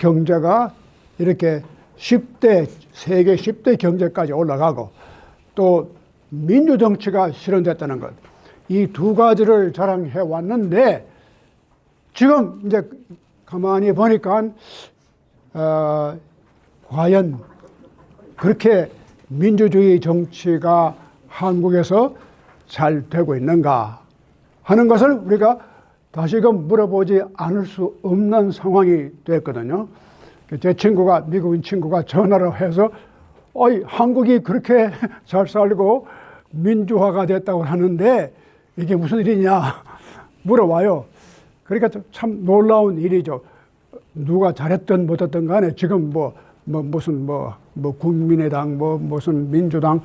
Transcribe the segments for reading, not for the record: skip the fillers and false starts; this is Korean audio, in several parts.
경제가 이렇게 10대, 세계 10대 경제까지 올라가고 또 민주정치가 실현됐다는 것. 이 두 가지를 자랑해 왔는데 지금 이제 가만히 보니까 과연 그렇게 민주주의 정치가 한국에서 잘 되고 있는가 하는 것을 우리가 다시금 물어보지 않을 수 없는 상황이 됐거든요. 제 친구가, 미국인 친구가 전화를 해서 한국이 그렇게 잘 살고 민주화가 됐다고 하는데 이게 무슨 일이냐 물어봐요. 그러니까 참 놀라운 일이죠. 누가 잘했든 못했든 간에 지금 무슨 국민의당 무슨 민주당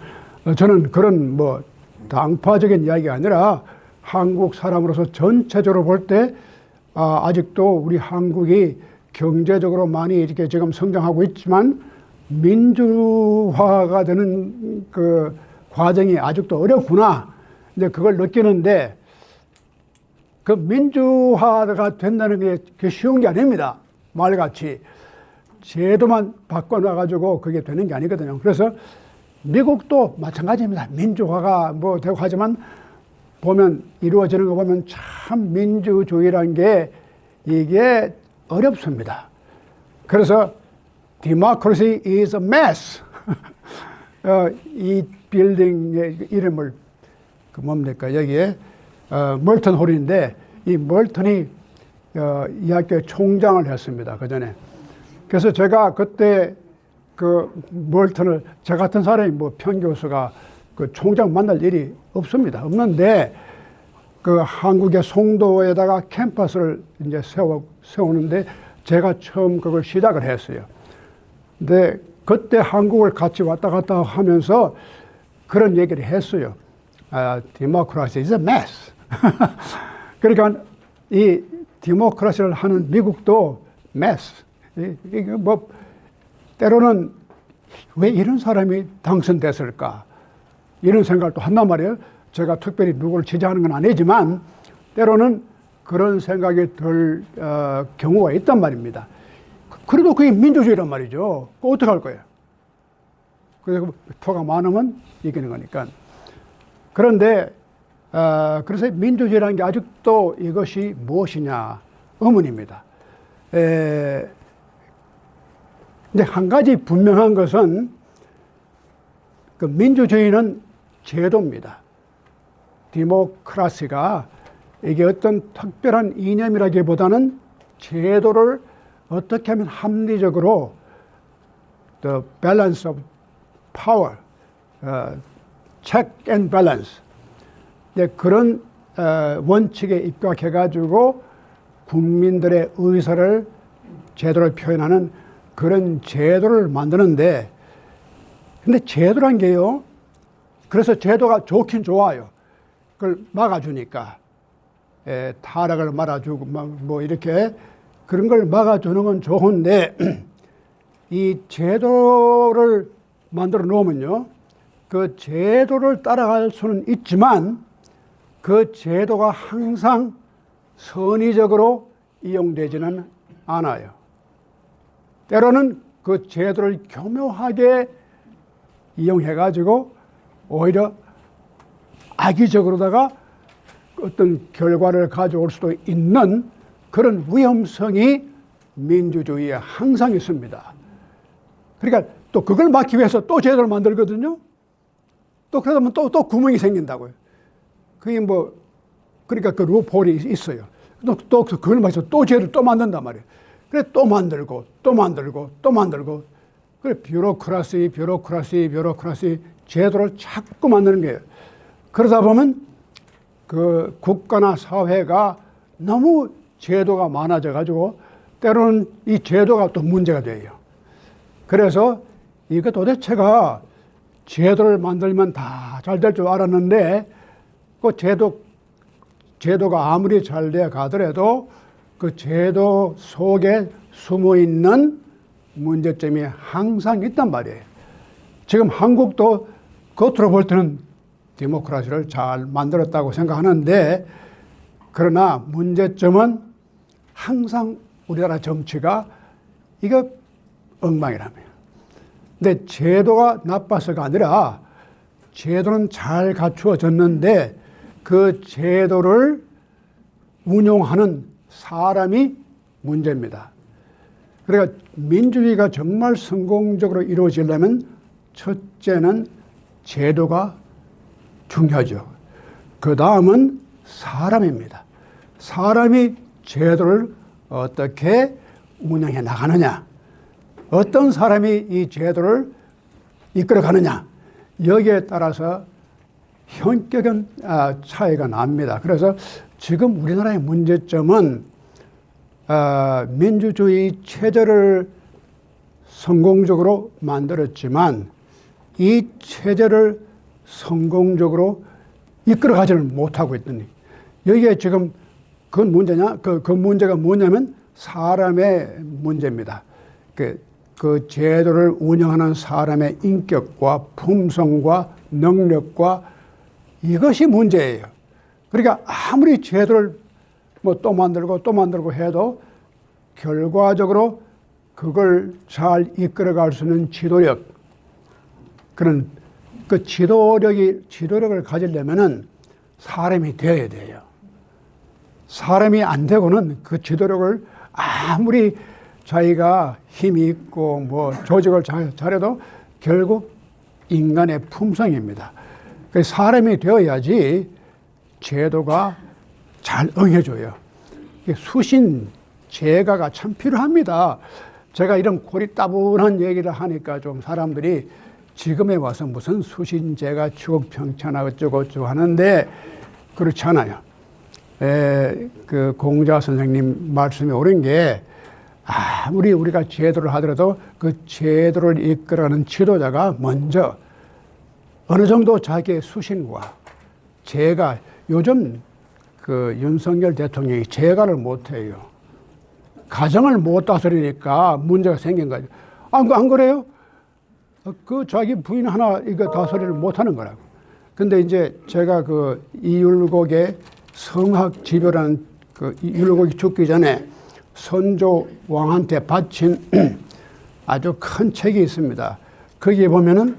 저는 그런 당파적인 이야기가 아니라 한국 사람으로서 전체적으로 볼 때 아직도 우리 한국이 경제적으로 많이 이렇게 지금 성장하고 있지만 민주화가 되는 그 과정이 아직도 어렵구나. 이제 그걸 느끼는데 그 민주화가 된다는 게 쉬운 게 아닙니다. 말같이 제도만 바꿔놔가지고 그게 되는 게 아니거든요. 그래서 미국도 마찬가지입니다. 민주화가 되고 하지만 보면 이루어지는 거 보면 참 민주주의라는 게 이게 어렵습니다. 그래서 Democracy is a mess. 이 빌딩의 이름을 뭡니까 여기에 멀턴 홀인데 이 멀턴이 이 학교의 총장을 했습니다. 그 전에. 그래서 제가 그때 그 멀턴을 저 같은 사람이 평교수가 그 총장 만날 일이 없습니다. 없는데 그 한국의 송도에다가 캠퍼스를 이제 세우는데 제가 처음 그걸 시작을 했어요. 근데 그때 한국을 같이 왔다 갔다 하면서 그런 얘기를 했어요. Democracy is a mess. 그러니까 이 디모크라시를 하는 미국도 mess. 이게 때로는 왜 이런 사람이 당선됐을까? 이런 생각도 한단 말이에요. 제가 특별히 누구를 지지하는 건 아니지만 때로는 그런 생각이 들 경우가 있단 말입니다. 그래도 그게 민주주의란 말이죠. 그거 어떻게 할 거예요? 그래서 표가 많으면 이기는 거니까. 그런데 그래서 민주주의라는 게 아직도 이것이 무엇이냐 의문입니다. 근데 한 가지 분명한 것은 그 민주주의는 제도입니다. 디모크라시가 이게 어떤 특별한 이념이라기보다는 제도를 어떻게 하면 합리적으로 the balance of power, check and balance 그런 원칙에 입각해가지고 국민들의 의사를 제도를 표현하는 그런 제도를 만드는데 근데 제도란 게요. 그래서 제도가 좋긴 좋아요. 그걸 막아주니까 타락을 막아주고 이렇게 그런 걸 막아주는 건 좋은데 이 제도를 만들어 놓으면요. 그 제도를 따라갈 수는 있지만 그 제도가 항상 선의적으로 이용되지는 않아요. 때로는 그 제도를 교묘하게 이용해가지고 오히려 악의적으로다가 어떤 결과를 가져올 수도 있는 그런 위험성이 민주주의에 항상 있습니다. 그러니까 또 그걸 막기 위해서 또 제도를 만들거든요. 또 그러면 또 구멍이 생긴다고요. 그게 그러니까 그 루폴이 있어요. 또 그걸 막해서 또 제도를 또 만든단 말이에요. 그래 또 만들고 또 만들고 또 만들고 그래 뷰로크라시 제도를 자꾸 만드는 거예요. 그러다 보면 그 국가나 사회가 너무 제도가 많아져 가지고 때로는 이 제도가 또 문제가 돼요. 그래서 이거 도대체가 제도를 만들면 다 잘 될 줄 알았는데 그 제도가 아무리 잘 돼 가더라도 그 제도 속에 숨어 있는 문제점이 항상 있단 말이에요. 지금 한국도 겉으로 볼 때는 디모크라시를 잘 만들었다고 생각하는데 그러나 문제점은 항상 우리나라 정치가 이거 엉망이라며. 근데 제도가 나빠서가 아니라 제도는 잘 갖추어졌는데 그 제도를 운용하는 사람이 문제입니다. 그러니까 민주주의가 정말 성공적으로 이루어지려면 첫째는 제도가 중요하죠. 그 다음은 사람입니다. 사람이 제도를 어떻게 운영해 나가느냐, 어떤 사람이 이 제도를 이끌어 가느냐, 여기에 따라서 현격한 차이가 납니다. 그래서 지금 우리나라의 문제점은 민주주의 체제를 성공적으로 만들었지만 이 체제를 성공적으로 이끌어 가지를 못하고 있더니 여기에 지금 그 문제가 뭐냐면 사람의 문제입니다. 그 제도를 운영하는 사람의 인격과 품성과 능력과 이것이 문제예요. 그러니까 아무리 제도를 뭐 또 만들고 해도 결과적으로 그걸 잘 이끌어갈 수 있는 지도력, 그런 그 지도력을 가지려면은 사람이 되어야 돼요. 사람이 안 되고는 그 지도력을 아무리 자기가 힘이 있고 뭐 조직을 잘해도 결국 인간의 품성입니다. 그래서 사람이 되어야지 제도가 잘 응해줘요. 수신 제가가 참 필요합니다. 제가 이런 고리따분한 얘기를 하니까 좀 사람들이 지금에 와서 무슨 수신제가 추국평천하 어쩌고 하는데 그렇지 않아요. 그 공자 선생님 말씀이 옳은 게 아무리 우리가 제도를 하더라도 그 제도를 이끌어가는 지도자가 먼저 어느 정도 자기의 수신과 제가, 요즘 그 윤석열 대통령이 제가를 못해요. 가정을 못 다스리니까 문제가 생긴 거죠. 안 그래요? 그 자기 부인 하나 이거 다스리를 못하는 거라고. 근데 이제 제가 그 이율곡의 성학지별하는 그 이율곡이 죽기 전에 선조 왕한테 바친 아주 큰 책이 있습니다. 거기에 보면은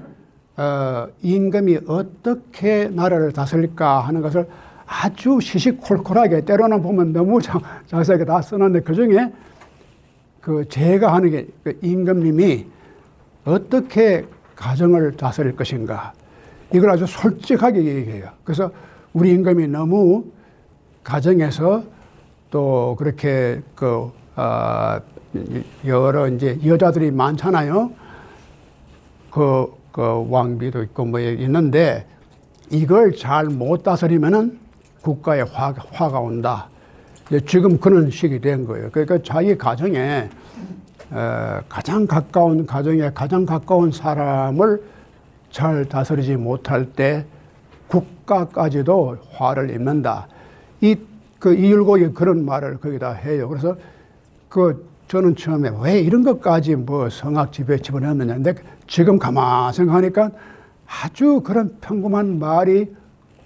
임금이 어떻게 나라를 다스릴까 하는 것을 아주 시시콜콜하게, 때로는 보면 너무 자세하게 다 써놨는데 그중에 그 제가 하는 게 그 임금님이 어떻게 가정을 다스릴 것인가, 이걸 아주 솔직하게 얘기해요. 그래서 우리 임금이 너무 가정에서 또 그렇게 여러 이제 여자들이 많잖아요. 그 왕비도 있고 뭐 있는데 이걸 잘 못 다스리면은 국가에 화가 온다. 지금 그런 식이 된 거예요. 그러니까 자기 가정에 가장 가까운 사람을 잘 다스리지 못할 때 국가까지도 화를 입는다. 이율곡이 그런 말을 거기다 해요. 그래서 저는 처음에 왜 이런 것까지 뭐 성학지배에 집어넣느냐. 근데 지금 가만 생각하니까 아주 그런 평범한 말이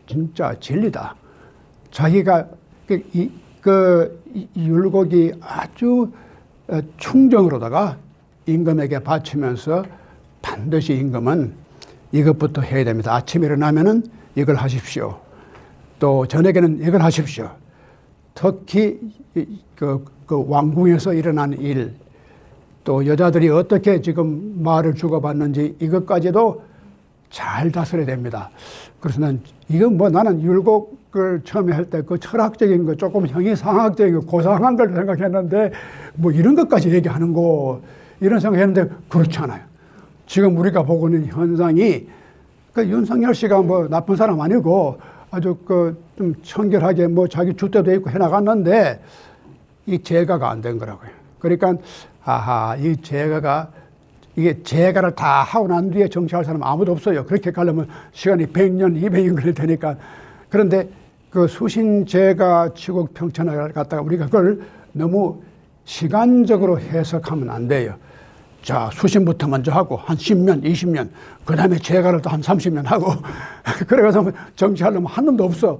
진짜 진리다. 자기가 이 율곡이 아주 충정으로다가 임금에게 바치면서 반드시 임금은 이것부터 해야 됩니다. 아침에 일어나면은 이걸 하십시오. 또 저녁에는 이걸 하십시오. 특히 그 왕궁에서 일어난 일, 또 여자들이 어떻게 지금 말을 주고받는지 이것까지도 잘 다스려야 됩니다. 그래서 나는 율곡을 처음에 할 때 그 철학적인 거, 조금 형이상학적인 거, 고상한 걸 생각했는데 뭐 이런 것까지 얘기하는 거, 이런 생각했는데 그렇지 않아요. 지금 우리가 보고 있는 현상이 윤석열 씨가 뭐 나쁜 사람 아니고 아주 좀 청결하게 뭐 자기 줏대도 있고 해나갔는데 이 제가가 안 된 거라고요. 그러니까 이 제가가, 이게 제가를 다 하고 난 뒤에 정치할 사람 아무도 없어요. 그렇게 가려면 시간이 100년, 200년 걸릴 테니까. 그런데 그 수신제가 치국평천하를 갖다가 우리가 그걸 너무 시간적으로 해석하면 안 돼요. 자, 수신부터 먼저 하고 한 10년, 20년, 그 다음에 제가를 또 한 30년 하고 그래가지고 정치하려면 한 놈도 없어.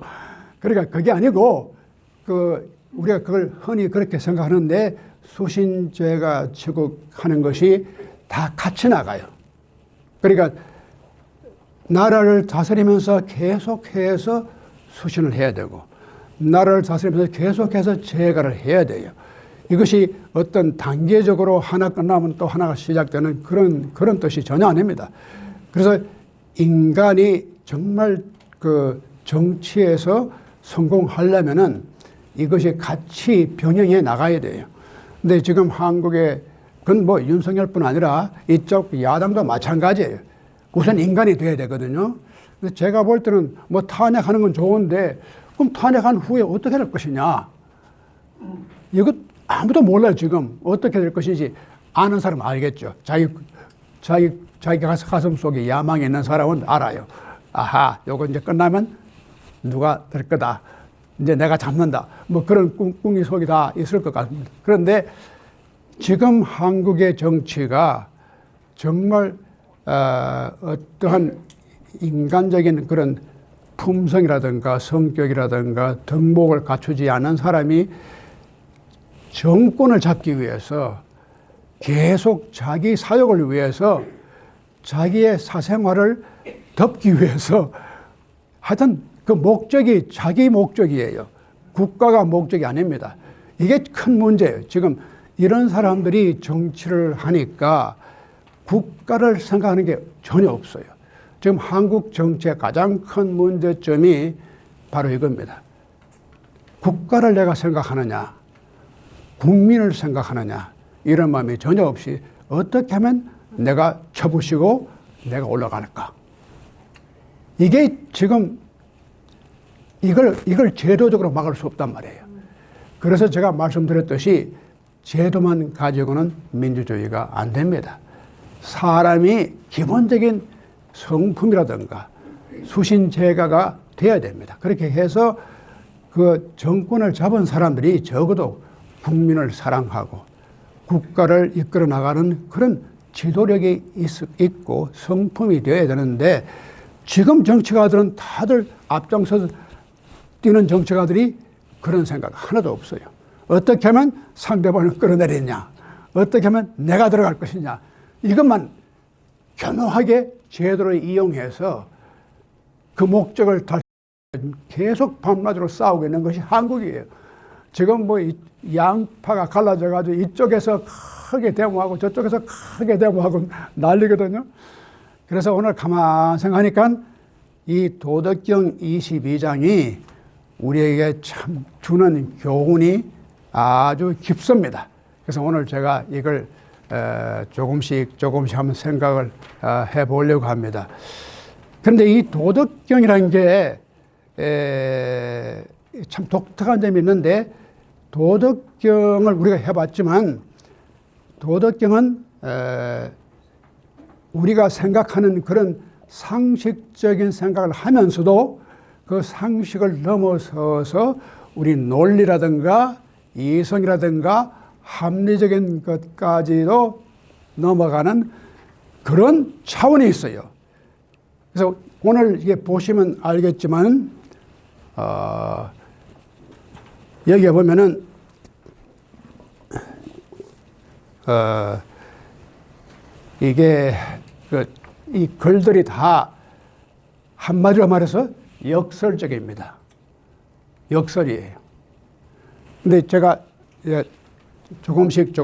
그러니까 그게 아니고 우리가 그걸 흔히 그렇게 생각하는데 수신제가 추구하는 것이 다 같이 나가요. 그러니까 나라를 다스리면서 계속해서 수신을 해야 되고, 나라를 다스리면서 계속해서 제가를 해야 돼요. 이것이 어떤 단계적으로 하나 끝나면 또 하나가 시작되는 그런 뜻이 전혀 아닙니다. 그래서 인간이 정말 그 정치에서 성공하려면은 이것이 같이 병행해 나가야 돼요. 근데 지금 한국에 그건 뭐 윤석열뿐 아니라 이쪽 야당도 마찬가지예요. 우선 인간이 돼야 되거든요. 그래서 제가 볼 때는 뭐 탄핵하는 건 좋은데 그럼 탄핵한 후에 어떻게 될 것이냐. 이거 아무도 몰라요. 지금 어떻게 될 것인지 아는 사람은 알겠죠. 자기 가슴 속에 야망이 있는 사람은 알아요. 아하, 요거 이제 끝나면 누가 될 거다. 이제 내가 잡는다. 뭐 그런 꿈이 속에 다 있을 것 같습니다. 그런데 지금 한국의 정치가 정말 어떠한 인간적인 그런 품성이라든가 성격이라든가 덕목을 갖추지 않은 사람이 정권을 잡기 위해서 계속 자기 사역을 위해서 자기의 사생활을 덮기 위해서 하여튼 그 목적이 자기 목적이에요. 국가가 목적이 아닙니다. 이게 큰 문제예요. 지금 이런 사람들이 정치를 하니까 국가를 생각하는 게 전혀 없어요. 지금 한국 정치의 가장 큰 문제점이 바로 이겁니다. 국가를 내가 생각하느냐, 국민을 생각하느냐, 이런 마음이 전혀 없이 어떻게 하면 내가 쳐부시고 내가 올라갈까. 이게 지금 이걸 제도적으로 막을 수 없단 말이에요. 그래서 제가 말씀드렸듯이 제도만 가지고는 민주주의가 안 됩니다. 사람이 기본적인 성품이라든가 수신제가가 돼야 됩니다. 그렇게 해서 그 정권을 잡은 사람들이 적어도 국민을 사랑하고 국가를 이끌어 나가는 그런 지도력이 있고 성품이 되어야 되는데, 지금 정치가들은 다들 앞장서서 뛰는 정치가들이 그런 생각 하나도 없어요. 어떻게 하면 상대방을 끌어내리냐, 어떻게 하면 내가 들어갈 것이냐, 이것만 교묘하게 제도를 이용해서 그 목적을 계속 밤낮으로 싸우고 있는 것이 한국이에요. 지금 뭐 양파가 갈라져가지고 이쪽에서 크게 데모하고 저쪽에서 크게 데모하고 난리거든요. 그래서 오늘 가만 생각하니까 이 도덕경 22장이 우리에게 참 주는 교훈이 아주 깊습니다. 그래서 오늘 제가 이걸 조금씩 한번 생각을 해보려고 합니다. 그런데 이 도덕경이라는 게 참 독특한 점이 있는데, 도덕경을 우리가 해봤지만 도덕경은 우리가 생각하는 그런 상식적인 생각을 하면서도 그 상식을 넘어서서 우리 논리라든가 이성이라든가 합리적인 것까지도 넘어가는 그런 차원이 있어요. 그래서 오늘 이게 보시면 알겠지만 여기에 보면은 이게 이 글들이 다 한마디로 말해서 역설적입니다. 역설이에요. 근데 제가 조금씩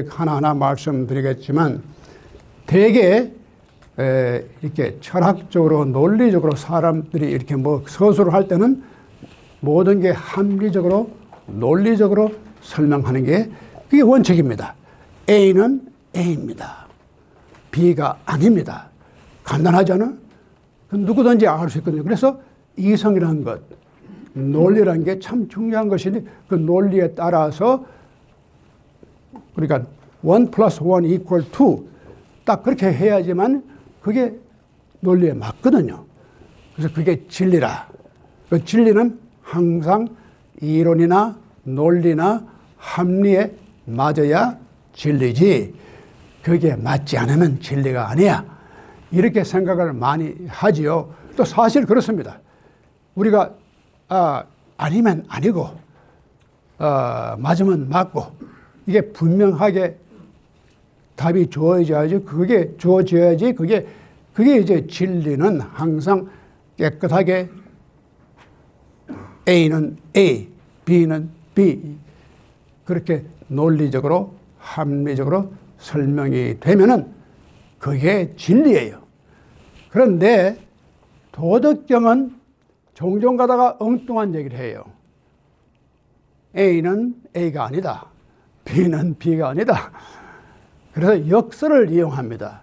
하나하나 말씀드리겠지만, 대개 이렇게 철학적으로 논리적으로 사람들이 이렇게 뭐 서술을 할 때는 모든 게 합리적으로 논리적으로 설명하는 게 그게 원칙입니다. A는 A입니다. B가 아닙니다. 간단하지 않아? 누구든지 알 수 있거든요. 그래서 이성이라는 것, 논리라는 게 참 중요한 것인데, 그 논리에 따라서 그러니까 1 플러스 1 equal 2 딱 그렇게 해야지만 그게 논리에 맞거든요. 그래서 그게 진리라. 그 진리는 항상 이론이나 논리나 합리에 맞아야 진리지, 그게 맞지 않으면 진리가 아니야. 이렇게 생각을 많이 하지요. 또 사실 그렇습니다. 우리가 아니면 아니고 맞으면 맞고 이게 분명하게 답이 주어져야지, 그게 주어져야지, 그게 이제 진리는 항상 깨끗하게 A는 A, B는 B, 그렇게 논리적으로, 합리적으로 설명이 되면은 그게 진리예요. 그런데 도덕경은 종종 가다가 엉뚱한 얘기를 해요. A는 A가 아니다. B는 B가 아니다. 그래서 역설을 이용합니다.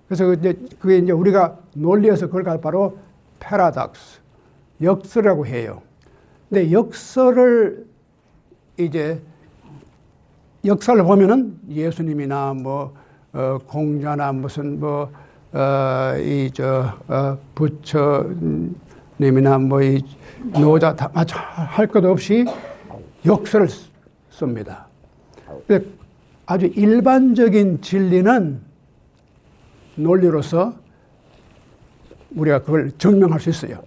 그래서 그게 이제 우리가 논리에서 그걸 바로 패러독스, 역설이라고 해요. 근데 역설을 이제 역사를 보면은 예수님이나 공자나 무슨 부처님이나 이 노자 다 할 것 없이 역설을 씁니다. 근데 아주 일반적인 진리는 논리로서 우리가 그걸 증명할 수 있어요.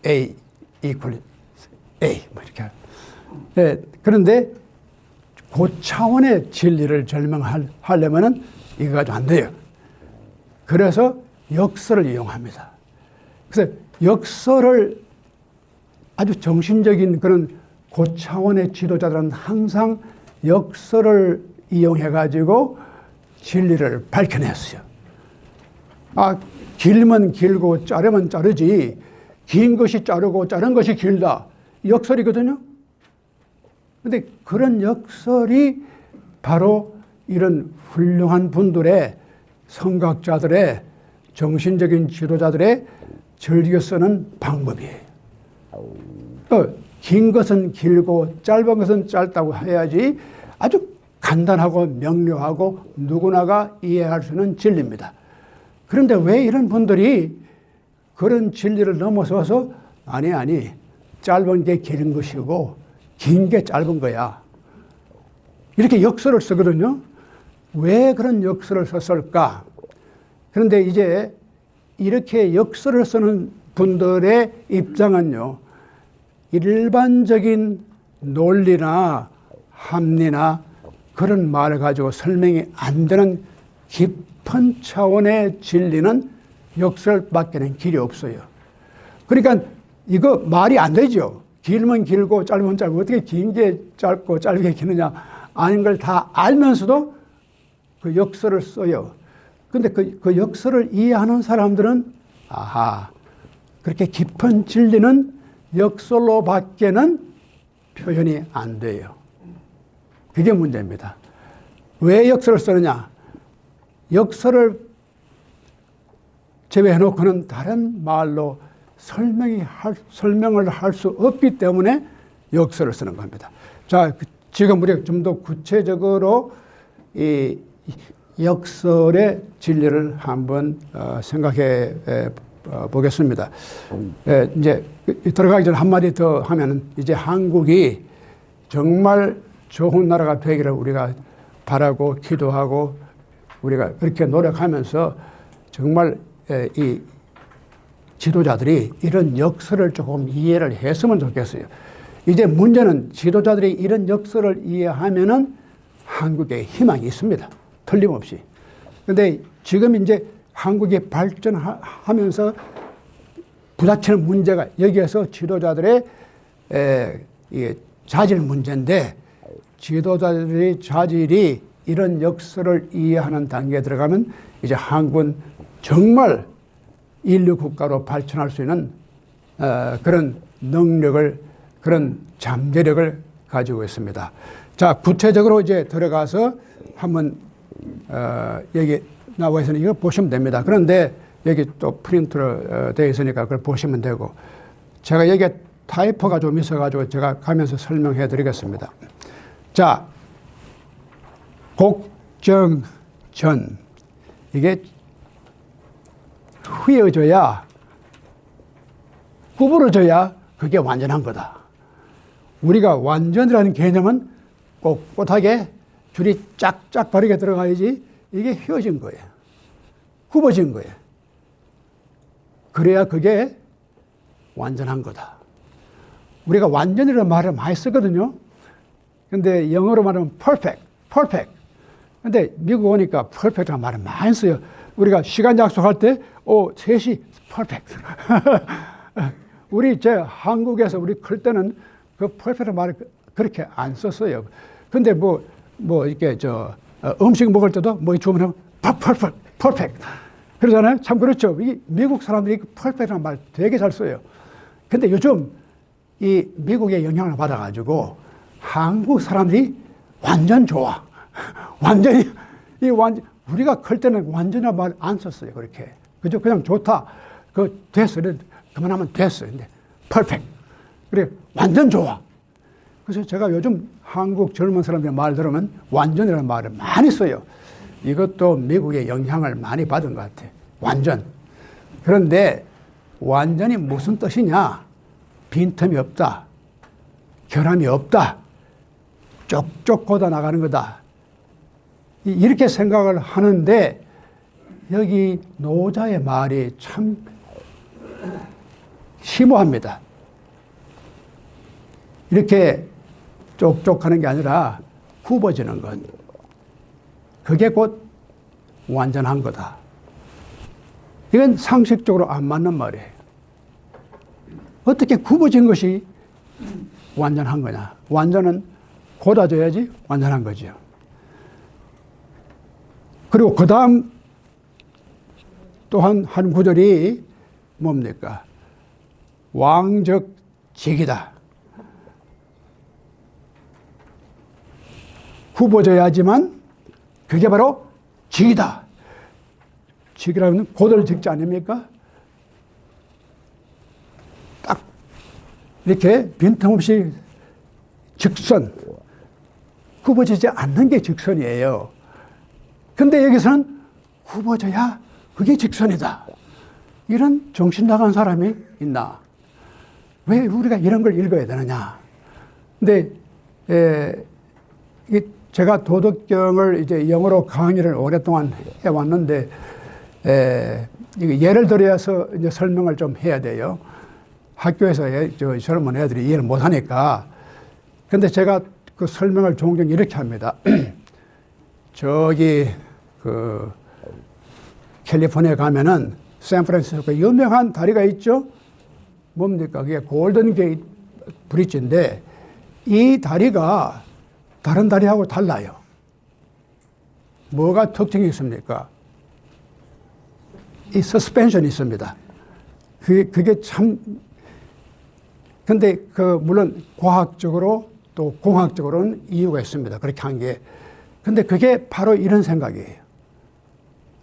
A equal A 이렇게. 네, 그런데 고차원의 진리를 설명하려면은 이거 가지고 안 돼요. 그래서 역설을 이용합니다. 그래서 역설을 아주 정신적인 그런 고차원의 지도자들은 항상 역설을 이용해가지고 진리를 밝혀냈어요. 길면 길고 자르면 자르지, 긴 것이 자르고 자른 것이 길다. 역설이거든요. 근데 그런 역설이 바로 이런 훌륭한 분들의, 성각자들의, 정신적인 지도자들의 즐겨 쓰는 방법이에요. 긴 것은 길고 짧은 것은 짧다고 해야지 아주 간단하고 명료하고 누구나가 이해할 수 있는 진리입니다. 그런데 왜 이런 분들이 그런 진리를 넘어서서 아니 짧은 게 긴 것이고 긴 게 짧은 거야, 이렇게 역설을 쓰거든요. 왜 그런 역설을 썼을까? 그런데 이제 이렇게 역설을 쓰는 분들의 입장은요, 일반적인 논리나 합리나 그런 말을 가지고 설명이 안 되는 깊은 차원의 진리는 역설밖에는 길이 없어요. 그러니까 이거 말이 안 되죠. 길면 길고 짧으면 짧고 어떻게 긴 게 짧고 짧게 기느냐, 아닌 걸 다 알면서도 그 역설을 써요. 근데 그 역설을 이해하는 사람들은 그렇게 깊은 진리는 역설로 밖에는 표현이 안 돼요. 그게 문제입니다. 왜 역설을 쓰느냐? 역설을 제외해놓고는 다른 말로 설명을 할 수 없기 때문에 역설을 쓰는 겁니다. 자, 지금 우리가 좀 더 구체적으로 이 역설의 진리를 한번 생각해 보겠습니다. 이제 들어가기 전에 한마디 더 하면은, 이제 한국이 정말 좋은 나라가 되기를 우리가 바라고 기도하고 우리가 그렇게 노력하면서 정말 이 지도자들이 이런 역설을 조금 이해를 했으면 좋겠어요. 이제 문제는 지도자들이 이런 역설을 이해하면은 한국에 희망이 있습니다. 틀림없이. 근데 지금 이제 한국이 발전하면서 부딪히는 문제가 여기에서 지도자들의 자질 문제인데, 지도자들의 자질이 이런 역설을 이해하는 단계에 들어가면 이제 한국은 정말 인류 국가로 발전할 수 있는 그런 능력을, 그런 잠재력을 가지고 있습니다. 자, 구체적으로 이제 들어가서 한번 여기 나와 있으니 이거 보시면 됩니다. 그런데 여기 또 프린트로 되어 있으니까 그걸 보시면 되고, 제가 여기에 타이퍼가 좀 있어가지고 제가 가면서 설명해 드리겠습니다. 자, 곡정전, 이게 휘어져야, 구부러져야 그게 완전한 거다. 우리가 완전이라는 개념은 꼿꼿하게 줄이 쫙쫙 바르게 들어가야지 이게 휘어진 거예요. 굽어진 거예요. 그래야 그게 완전한 거다. 우리가 완전이라는 말을 많이 쓰거든요. 근데 영어로 말하면 perfect. perfect. 근데 미국 오니까 perfect라는 말을 많이 써요. 우리가 시간 약속할 때, 3시 perfect. 우리 한국에서 우리 클 때는 그 perfect 말을 그렇게 안 썼어요. 근데 이렇게 음식 먹을 때도 주문하면 perfect, perfect. 그러잖아요. 참 그렇죠. 이 미국 사람들이 perfect라는 말 되게 잘 써요. 근데 요즘 이 미국의 영향을 받아가지고 한국 사람들이 완전 좋아. 완전히, 우리가 클 때는 완전한 말 안 썼어요. 그렇게. 그죠? 그냥 좋다. 됐어. 그만하면 됐어. 근데 perfect. 그래, 완전 좋아. 그래서 제가 요즘 한국 젊은 사람들의 말 들으면 완전이라는 말을 많이 써요. 이것도 미국의 영향을 많이 받은 것 같아요. 완전. 그런데 완전히 무슨 뜻이냐? 빈틈이 없다. 결함이 없다. 쪽쪽 걷어 나가는 거다. 이렇게 생각을 하는데 여기 노자의 말이 참 심오합니다. 이렇게 쪽쪽하는 게 아니라 굽어지는 것. 그게 곧 완전한 거다. 이건 상식적으로 안 맞는 말이에요. 어떻게 굽어진 것이 완전한 거냐? 완전은 곧아져야지 완전한 거죠. 그리고 그 다음 또한 한 구절이 뭡니까? 왕적직이다. 굽어져야지만 그게 바로 직이다. 직이라면 고들직자 아닙니까? 딱 이렇게 빈틈없이 직선, 굽어지지 않는 게 직선이에요. 근데 여기서는 굽어져야 그게 직선이다. 이런 정신 나간 사람이 있나? 왜 우리가 이런 걸 읽어야 되느냐? 근데 제가 도덕경을 이제 영어로 강의를 오랫동안 해왔는데 예를 들어서 이제 설명을 좀 해야 돼요. 학교에서 젊은 애들이 이해를 못하니까. 근데 제가 그 설명을 종종 이렇게 합니다. 저기 캘리포니아에 가면은 샌프란시스코 유명한 다리가 있죠. 뭡니까? 그게 골든 게이트 브릿지인데 이 다리가 다른 다리하고 달라요. 뭐가 특징이 있습니까? 이 서스펜션이 있습니다. 그게 참, 근데 물론 과학적으로 또 공학적으로는 이유가 있습니다. 그렇게 한 게. 근데 그게 바로 이런 생각이에요.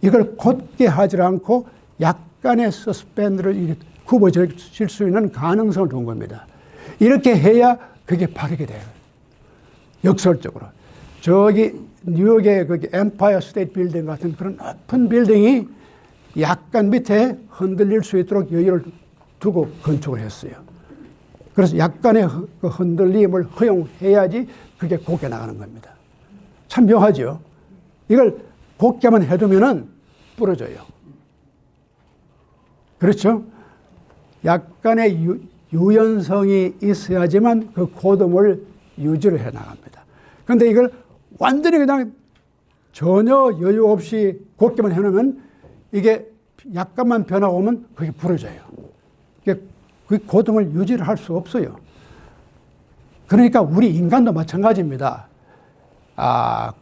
이걸 곧게 하지 않고 약간의 서스펜드를 굽어질 수 있는 가능성을 둔 겁니다. 이렇게 해야 그게 바르게 돼요. 역설적으로. 저기 뉴욕의 엠파이어 스테이트 빌딩 같은 그런 높은 빌딩이 약간 밑에 흔들릴 수 있도록 여유를 두고 건축을 했어요. 그래서 약간의 흔들림을 허용해야지 그게 곧게 나가는 겁니다. 참 묘하죠. 이걸 곧게만 해두면은 부러져요. 그렇죠? 약간의 유연성이 있어야지만 그 고듬을 유지를 해 나갑니다. 그런데 이걸 완전히 그냥 전혀 여유 없이 곧게만 해놓으면 이게 약간만 변화가 오면 그게 부러져요. 그 고듬을 유지를 할 수 없어요. 그러니까 우리 인간도 마찬가지입니다.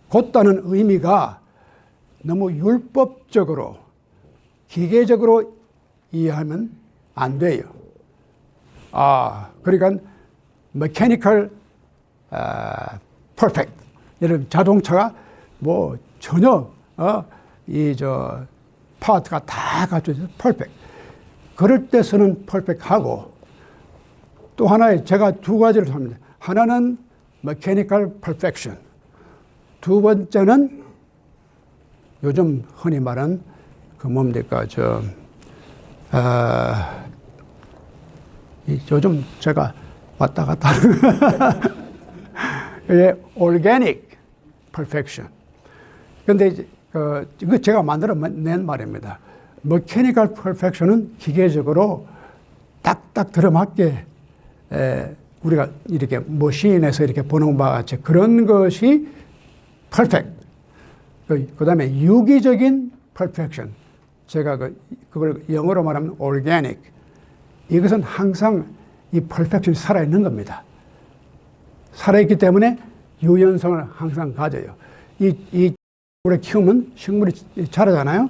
곧다는 의미가 너무 율법적으로, 기계적으로 이해하면 안 돼요. 그러니까 mechanical perfect. 예를 들면 자동차가 전혀 파트가 다 갖춰져 perfect. 그럴 때 쓰는 perfect하고 또 하나의 제가 두 가지를 합니다. 하나는 mechanical perfection. 두 번째는 요즘 흔히 말하는 뭡니까 요즘 제가 왔다 갔다 하는 organic perfection. 근데 이거 제가 만들어낸 말입니다. mechanical perfection은 기계적으로 딱딱 들어맞게 우리가 이렇게 머신에서 이렇게 보는 바와 같이 그런 것이 perfect. 그 다음에 유기적인 perfection. 제가 그걸 영어로 말하면 organic. 이것은 항상 이 perfection이 살아있는 겁니다. 살아있기 때문에 유연성을 항상 가져요. 이 식물을 키우면 식물이 자라잖아요.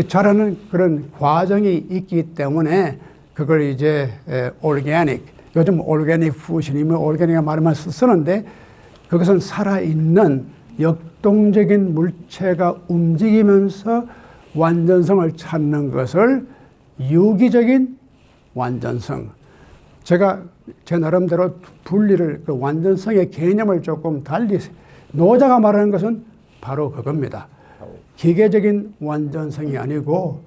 자라는 그런 과정이 있기 때문에 그걸 이제 organic, 요즘 organic 푸신이면 organic이라는 말만 쓰는데 그것은 살아있는 역동적인 물체가 움직이면서 완전성을 찾는 것을 유기적인 완전성. 제가 제 나름대로 분리를, 그 완전성의 개념을 조금 달리, 노자가 말하는 것은 바로 그겁니다. 기계적인 완전성이 아니고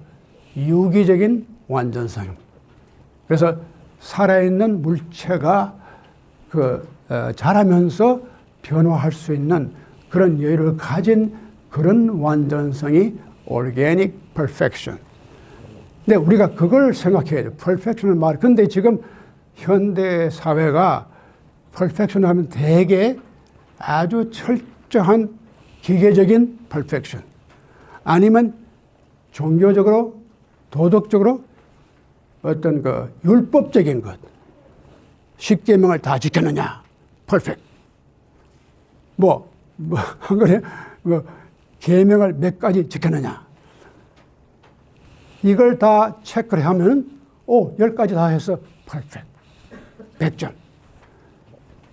유기적인 완전성. 그래서 살아있는 물체가 자라면서 변화할 수 있는 그런 여유를 가진 그런 완전성이 organic perfection. 근데 우리가 그걸 생각해야 돼요. perfection을 말. 근데 지금 현대 사회가 perfection을 하면 대개 아주 철저한 기계적인 perfection. 아니면 종교적으로, 도덕적으로 어떤 그 율법적인 것. 10계명을 다 지켰느냐? perfect. 한 거래? 계명을 몇 가지 지켰느냐? 이걸 다 체크를 하면, 10가지 다 해서 perfect. 100점.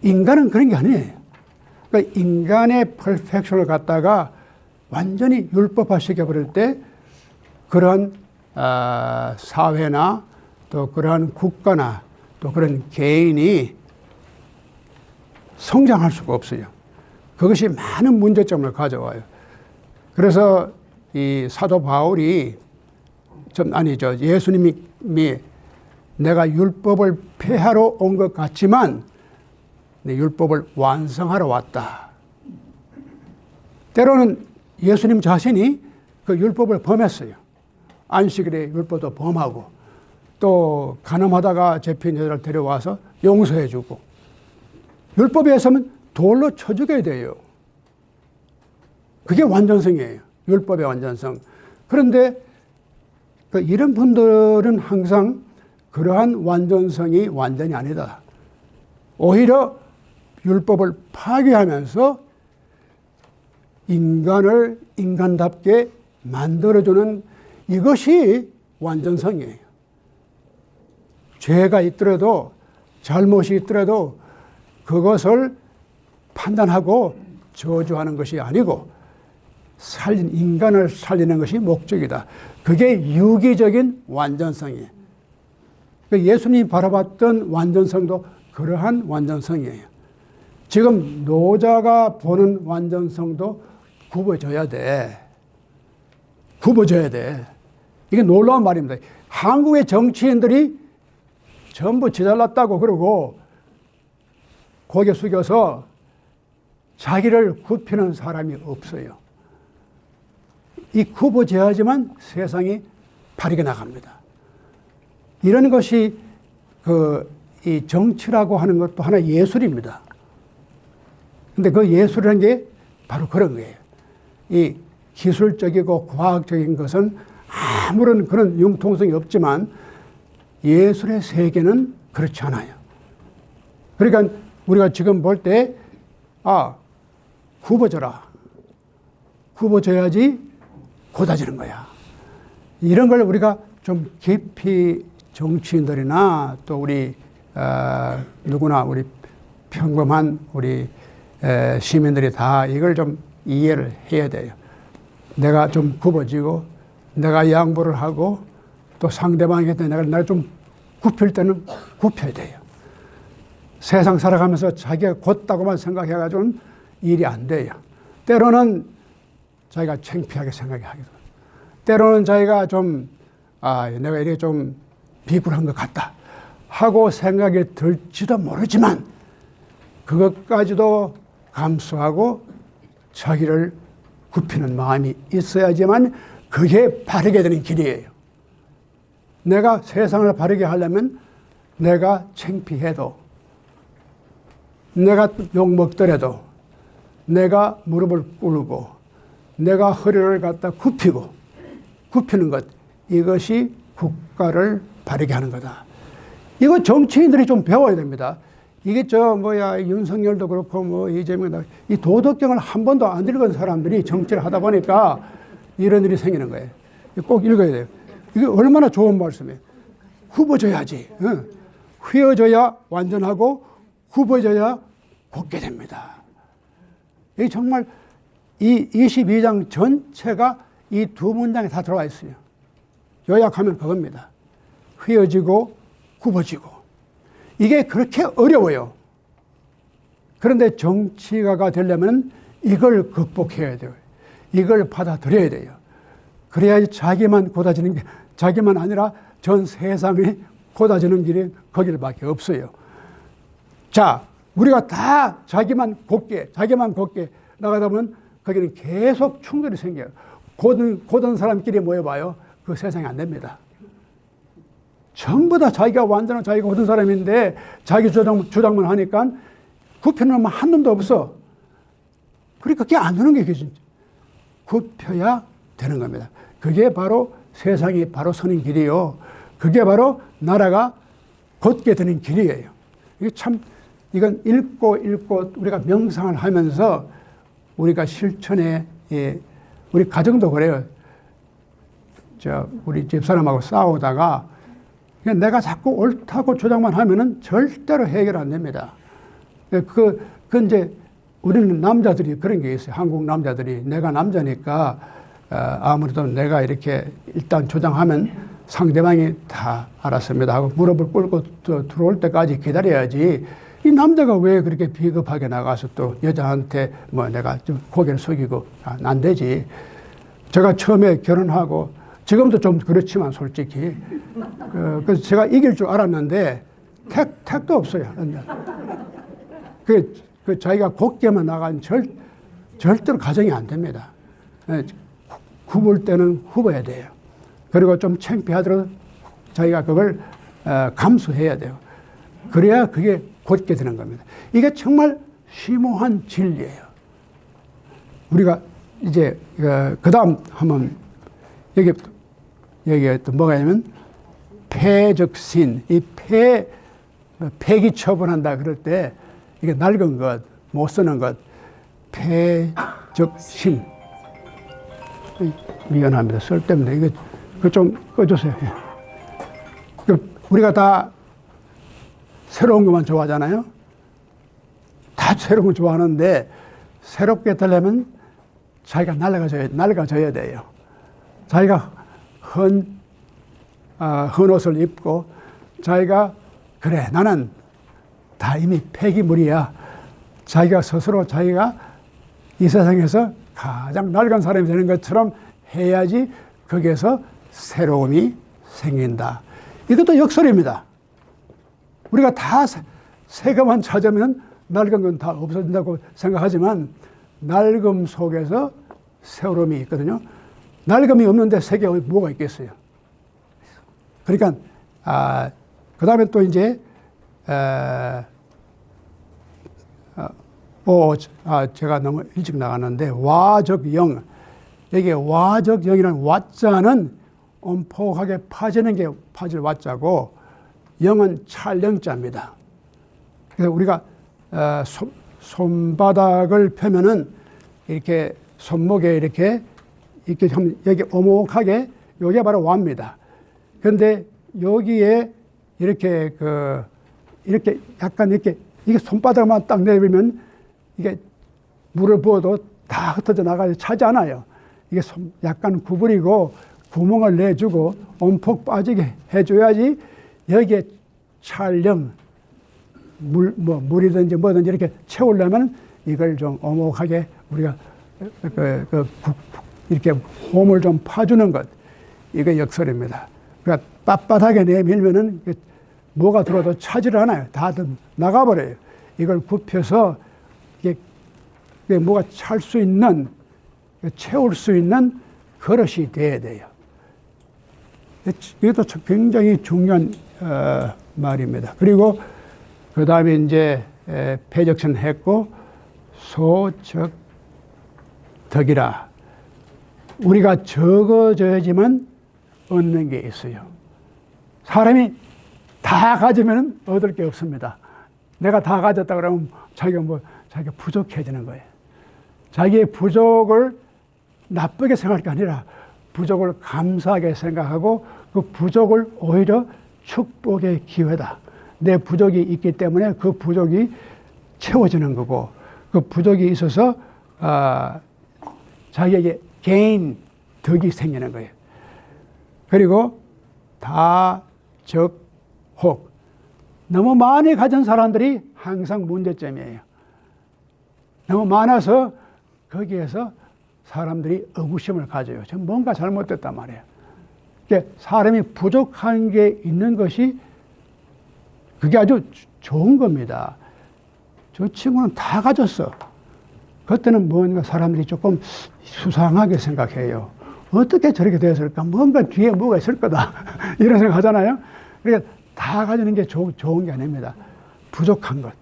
인간은 그런 게 아니에요. 그러니까 인간의 perfection을 갖다가 완전히 율법화 시켜버릴 때 그러한 사회나 또 그러한 국가나 또 그런 개인이 성장할 수가 없어요. 그것이 많은 문제점을 가져와요. 그래서 이 사도 바울이 예수님이 내가 율법을 폐하러 온 것 같지만 내 율법을 완성하러 왔다. 때로는 예수님 자신이 그 율법을 범했어요. 안식일에 율법도 범하고 또 간음하다가 잡힌 여자를 데려와서 용서해주고 율법에 의하면 돌로 쳐 죽여야 돼요. 그게 완전성이에요. 율법의 완전성. 그런데 이런 분들은 항상 그러한 완전성이 완전히 아니다. 오히려 율법을 파괴하면서 인간을 인간답게 만들어주는 이것이 완전성이에요. 죄가 있더라도 잘못이 있더라도 그것을 판단하고 저주하는 것이 아니고 인간을 살리는 것이 목적이다. 그게 유기적인 완전성이에요. 예수님이 바라봤던 완전성도 그러한 완전성이에요. 지금 노자가 보는 완전성도 굽어져야 돼. 굽어져야 돼. 이게 놀라운 말입니다. 한국의 정치인들이 전부 지잘났다고 그러고 고개 숙여서 자기를 굽히는 사람이 없어요. 이 굽어져야지만 세상이 바르게 나갑니다. 이런 것이 이 정치라고 하는 것도 하나의 예술입니다. 근데 그 예술이라는 게 바로 그런 거예요. 이 기술적이고 과학적인 것은 아무런 그런 융통성이 없지만 예술의 세계는 그렇지 않아요. 그러니까 우리가 지금 볼 때, 굽어져라. 굽어져야지 고다지는 거야. 이런 걸 우리가 좀 깊이 정치인들이나 또 우리, 누구나 우리 평범한 우리 시민들이 다 이걸 좀 이해를 해야 돼요. 내가 좀 굽어지고 내가 양보를 하고 또 상대방한테 내가 좀 굽힐 때는 굽혀야 돼요. 세상 살아가면서 자기가 곧다고만 생각해가지고는 일이 안 돼요. 때로는 자기가 창피하게 생각하기도 하고 때로는 자기가 좀 내가 이렇게 좀 비굴한 것 같다 하고 생각이 들지도 모르지만 그것까지도 감수하고 자기를 굽히는 마음이 있어야지만 그게 바르게 되는 길이에요. 내가 세상을 바르게 하려면 내가 창피해도 내가 욕먹더라도 내가 무릎을 꿇고 내가 허리를 갖다 굽히는 것, 이것이 국가를 바르게 하는 거다. 이거 정치인들이 좀 배워야 됩니다. 이게 윤석열도 그렇고 이재명도 이 도덕경을 한 번도 안 읽은 사람들이 정치를 하다 보니까 이런 일이 생기는 거예요. 꼭 읽어야 돼요. 이게 얼마나 좋은 말씀이에요. 굽어져야지. 휘어져야 완전하고 굽어져야 곧게 됩니다. 이 정말 이 22장 전체가 이 두 문장에 다 들어가 있어요. 요약하면 그겁니다. 휘어지고 굽어지고. 이게 그렇게 어려워요. 그런데 정치가가 되려면 이걸 극복해야 돼요. 이걸 받아들여야 돼요. 그래야지 자기만 곧아지는 게, 자기만 아니라 전 세상이 곧아지는 길이 거기밖에 없어요. 자, 우리가 다 자기만 곧게 나가다 보면 거기는 계속 충돌이 생겨요. 곧은 사람끼리 모여봐요. 그 세상이 안 됩니다. 전부 다 자기가 완전한 자기가 곧은 사람인데 자기 주장만 하니까 굽히는 놈은 한 놈도 없어. 그러니까 그게 안 되는 게 진짜. 굽혀야 되는 겁니다. 그게 바로 세상이 바로 서는 길이요. 그게 바로 나라가 곧게 되는 길이에요. 이게 참, 이건 읽고 우리가 명상을 하면서 우리가 실천에, 우리 가정도 그래요. 우리 집사람하고 싸우다가 내가 자꾸 옳다고 주장만 하면은 절대로 해결 안 됩니다. 그 이제 우리는 남자들이 그런 게 있어요. 한국 남자들이 내가 남자니까 아무래도 내가 이렇게 일단 주장하면 상대방이 다 알았습니다 하고 무릎을 꿇고 들어올 때까지 기다려야지. 이 남자가 왜 그렇게 비겁하게 나가서 또 여자한테 내가 좀 고개를 숙이고 안 되지. 제가 처음에 결혼하고 지금도 좀 그렇지만 솔직히 그래서 제가 이길 줄 알았는데 택도 없어요. 그 자기가 곧게만 나가면 절대로 가정이 안 됩니다. 굽을 때는 굽어야 돼요. 그리고 좀 창피하더라도 자기가 그걸 감수해야 돼요. 그래야 그게 곧게 되는 겁니다. 이게 정말 심오한 진리예요. 우리가 이제 그 다음 한번 여기에 또 뭐가 있냐면 폐적신, 이 폐기 처분한다 그럴 때 이게 낡은 것, 못 쓰는 것, 폐적신. 미안합니다. 쓸데없는데 이거 좀 꺼주세요. 우리가 다 새로운 것만 좋아하잖아요. 다 새로운 걸 좋아하는데 새롭게 되려면 자기가 낡아져야 돼요. 자기가 헌 옷을 입고 자기가 그래 나는 다 이미 폐기물이야. 자기가 스스로 자기가 이 세상에서 가장 낡은 사람이 되는 것처럼 해야지 거기에서 새로움이 생긴다. 이것도 역설입니다. 우리가 다 새 것만 찾으면 낡은 건 다 없어진다고 생각하지만 낡음 속에서 새로움이 있거든요. 낡음이 없는데 새 게 뭐가 있겠어요. 그러니까 그 다음에 또 이제 제가 너무 일찍 나갔는데 와적영, 여기에 와적영이라는 와자는 엄폭하게 파지는 게 파질 와자고 영은 찰영자입니다. 그래서 우리가 손바닥을 펴면은 이렇게 손목에 이렇게 하면 여기 오목하게 여기가 바로 와입니다. 그런데 여기에 이렇게 이렇게 약간 이렇게 이게 손바닥만 딱 내밀면 이게 물을 부어도 다 흩어져 나가서 차지 않아요. 이게 약간 구부리고 구멍을 내주고 온폭 빠지게 해줘야지 여기에 찰령 물이든지 뭐든지 이렇게 채우려면 이걸 좀 오목하게 우리가 이렇게 홈을 좀 파주는 것, 이게 역설입니다. 그러니까 빳빳하게 내밀면은 뭐가 들어도 차지를 않아요. 다 나가버려요. 이걸 굽혀서 이게 뭐가 찰 수 있는, 채울 수 있는 그릇이 돼야 돼요. 이것도 굉장히 중요한 말입니다. 그리고 그 다음에 이제 폐적신 했고 소적 덕이라. 우리가 적어져야지만 얻는 게 있어요. 사람이 다 가지면 얻을 게 없습니다. 내가 다 가졌다 그러면 자기가 부족해지는 거예요. 자기의 부족을 나쁘게 생각할 게 아니라 부족을 감사하게 생각하고 그 부족을 오히려 축복의 기회다. 내 부족이 있기 때문에 그 부족이 채워지는 거고, 그 부족이 있어서 자기에게 개인 덕이 생기는 거예요. 그리고 다적혹. 너무 많이 가진 사람들이 항상 문제점이에요. 너무 많아서 거기에서 사람들이 의구심을 가져요. 저 뭔가 잘못됐단 말이에요. 그러니까 사람이 부족한 게 있는 것이 그게 아주 좋은 겁니다. 저 친구는 다 가졌어. 그때는 뭔가 사람들이 조금 수상하게 생각해요. 어떻게 저렇게 되었을까? 뭔가 뒤에 뭐가 있을 거다. 이런 생각 하잖아요. 그러니까 다 가지는 게 좋은 게 아닙니다. 부족한 것.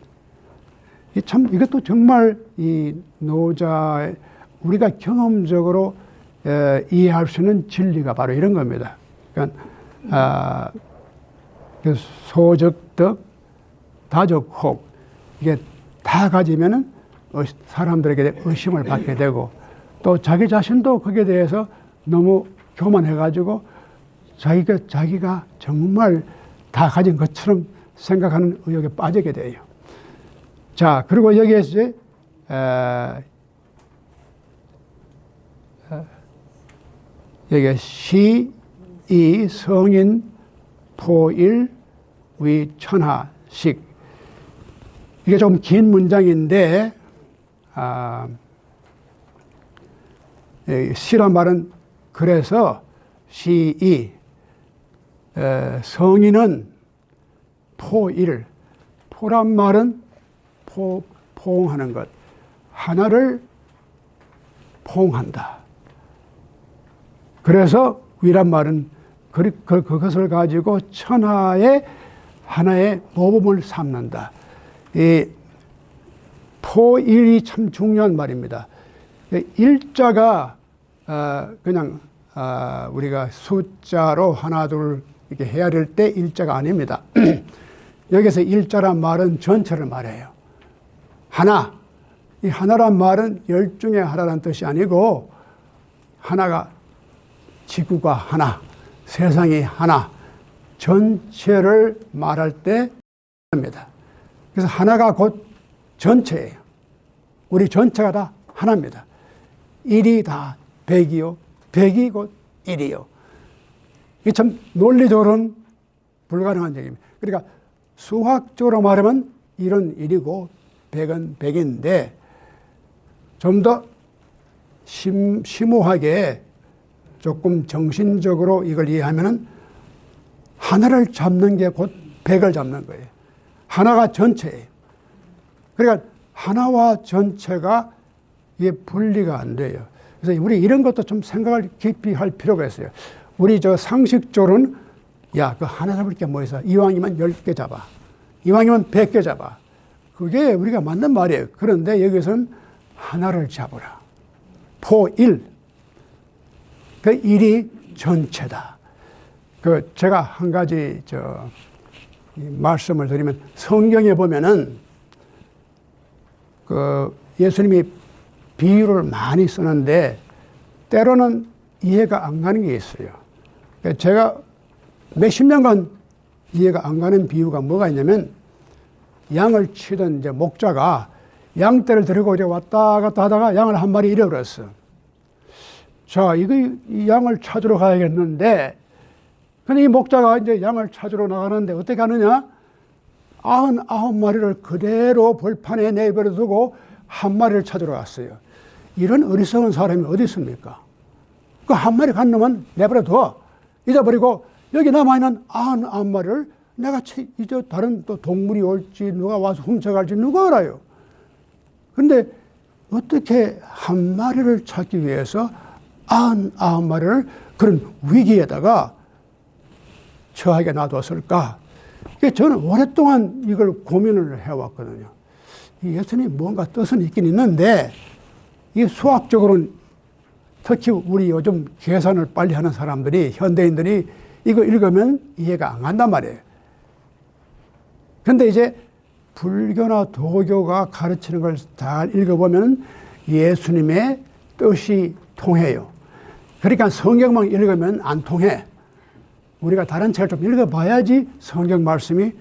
이것도 정말 이 노자, 우리가 경험적으로 이해할 수 있는 진리가 바로 이런 겁니다. 그러니까, 소적덕, 다적혹. 이게 다 가지면은 사람들에게 의심을 받게 되고, 또 자기 자신도 거기에 대해서 너무 교만해가지고 자기가 정말 다 가진 것처럼 생각하는 의욕에 빠지게 돼요. 자, 그리고 여기에서 이제 여기 시이 성인 포일 위 천하식. 이게 좀 긴 문장인데 시란 말은 그래서 시이 성인은 포일, 포란 말은 포옹하는 것, 하나를 포옹한다. 그래서 위란 말은 그것을 가지고 천하의 하나의 모범을 삼는다. 이 포일이 참 중요한 말입니다. 일자가 그냥 우리가 숫자로 하나 둘 이렇게 헤아릴 때 일자가 아닙니다. 여기서 일자란 말은 전체를 말해요. 하나. 이 하나란 말은 열 중에 하나란 뜻이 아니고 하나가 지구가 하나, 세상이 하나, 전체를 말할 때 합니다. 그래서 하나가 곧 전체예요. 우리 전체가 다 하나입니다. 일이 다 백이요, 백이 곧 일이요. 이게 참 논리적으로는 불가능한 얘기입니다. 그러니까 수학적으로 말하면 일은 일이고 백은 백인데 좀 더 심오하게 조금 정신적으로 이걸 이해하면은 하나를 잡는 게 곧 백을 잡는 거예요. 하나가 전체예요. 그러니까 하나와 전체가 이게 분리가 안 돼요. 그래서 우리 이런 것도 좀 생각을 깊이 할 필요가 있어요. 우리 저 상식적으로는 야, 그 하나 잡을 게 뭐 있어? 이왕이면 10개 잡아. 이왕이면 100개 잡아. 그게 우리가 맞는 말이에요. 그런데 여기서는 하나를 잡으라. 포일. 그 일이 전체다. 그 제가 한 가지 말씀을 드리면 성경에 보면은 그 예수님이 비유를 많이 쓰는데 때로는 이해가 안 가는 게 있어요. 제가 몇십 년간 이해가 안 가는 비유가 뭐가 있냐면 양을 치던 이제 목자가 양떼를 들고 이제 왔다 갔다 하다가 양을 한 마리 잃어버렸어. 자, 이 양을 찾으러 가야겠는데, 근데 이 목자가 이제 양을 찾으러 나가는데 어떻게 하느냐? 99마리를 그대로 벌판에 내버려 두고 한 마리를 찾으러 갔어요. 이런 어리석은 사람이 어디 있습니까? 그 한 마리 간 놈은 내버려 둬. 잊어버리고 여기 남아있는 99마리를 내가 이제 다른 또 동물이 올지 누가 와서 훔쳐갈지 누가 알아요? 근데 어떻게 한 마리를 찾기 위해서 99마리를 그런 위기에다가 처하게 놔뒀을까? 저는 오랫동안 이걸 고민을 해왔거든요. 이 예수님이 뭔가 뜻은 있긴 있는데, 이 수학적으로는 특히 우리 요즘 계산을 빨리 하는 사람들이, 현대인들이 이거 읽으면 이해가 안 간단 말이에요. 근데 이제 불교나 도교가 가르치는 걸 잘 읽어보면 예수님의 뜻이 통해요. 그러니까 성경만 읽으면 안 통해. 우리가 다른 책을 좀 읽어봐야지 성경 말씀이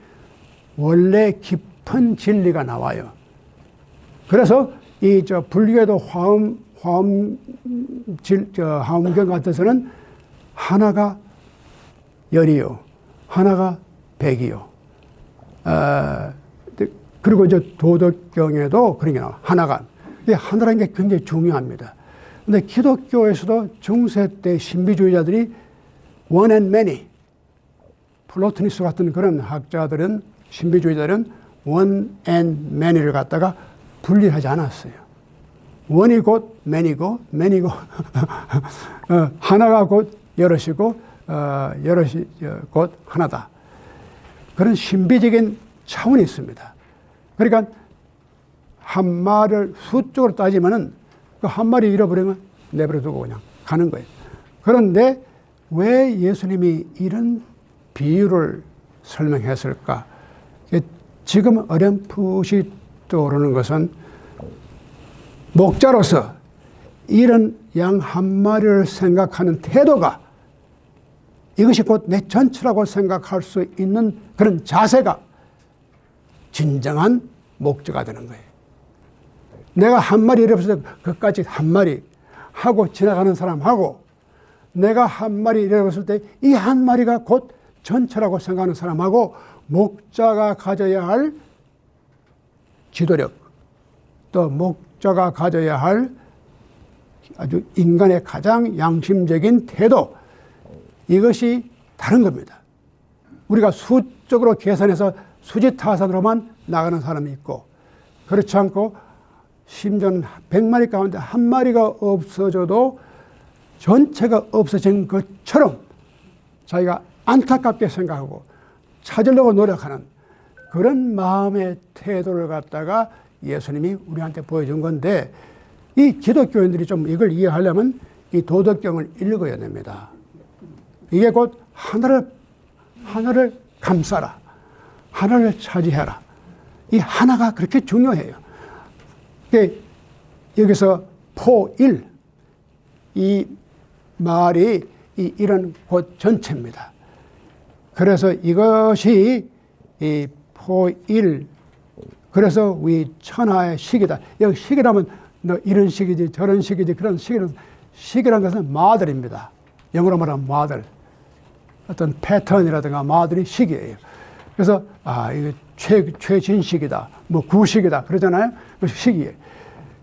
원래 깊은 진리가 나와요. 그래서 이 불교에도 화엄경 같아서는 하나가 열이요, 하나가 백이요. 그리고 이제 도덕경에도 그런 게 나와. 하나가. 하나라는 게 굉장히 중요합니다. 근데 기독교에서도 중세 때 신비주의자들이 one and many, 플로토니스 같은 그런 학자들은, 신비주의자들은 one and many를 갖다가 분리하지 않았어요. one이 곧 many고, many고 하나가 곧 여럿이고, 여럿이 곧 하나다. 그런 신비적인 차원이 있습니다. 그러니까 한 말을 수적으로 따지면은 그 한 마리 잃어버리면 내버려두고 그냥 가는 거예요. 그런데 왜 예수님이 이런 비유를 설명했을까? 지금 어렴풋이 떠오르는 것은 목자로서 이런 양 한 마리를 생각하는 태도가, 이것이 곧 내 전체라고 생각할 수 있는 그런 자세가 진정한 목자가 되는 거예요. 내가 한 마리 잃어버렸을 때 그까지 한 마리 하고 지나가는 사람하고, 내가 한 마리 잃어버렸을 때 이 한 마리가 곧 전체라고 생각하는 사람하고, 목자가 가져야 할 지도력, 또 목자가 가져야 할 아주 인간의 가장 양심적인 태도, 이것이 다른 겁니다. 우리가 수적으로 계산해서 수지타산으로만 나가는 사람이 있고, 그렇지 않고 심지어는 100마리 가운데 한 마리가 없어져도 전체가 없어진 것처럼 자기가 안타깝게 생각하고 찾으려고 노력하는 그런 마음의 태도를 갖다가 예수님이 우리한테 보여준 건데, 이 기독교인들이 좀 이걸 이해하려면 이 도덕경을 읽어야 됩니다. 이게 곧 하나를 감싸라, 하나를 차지해라. 이 하나가 그렇게 중요해요. 여기서 포일, 이 말이 이 일은 곧 전체입니다. 그래서 이것이 이 포일, 그래서 우리 천하의 식이다. 여기 식이라면 너 이런 식이지 저런 식이지 그런 식이라는, 식이라는 것은 마들입니다. 영어로 말하면 마들, 어떤 패턴이라든가 마들이 식이에요. 그래서 이거 최진식이다, 뭐 구식이다 그러잖아요. 그 식이에요.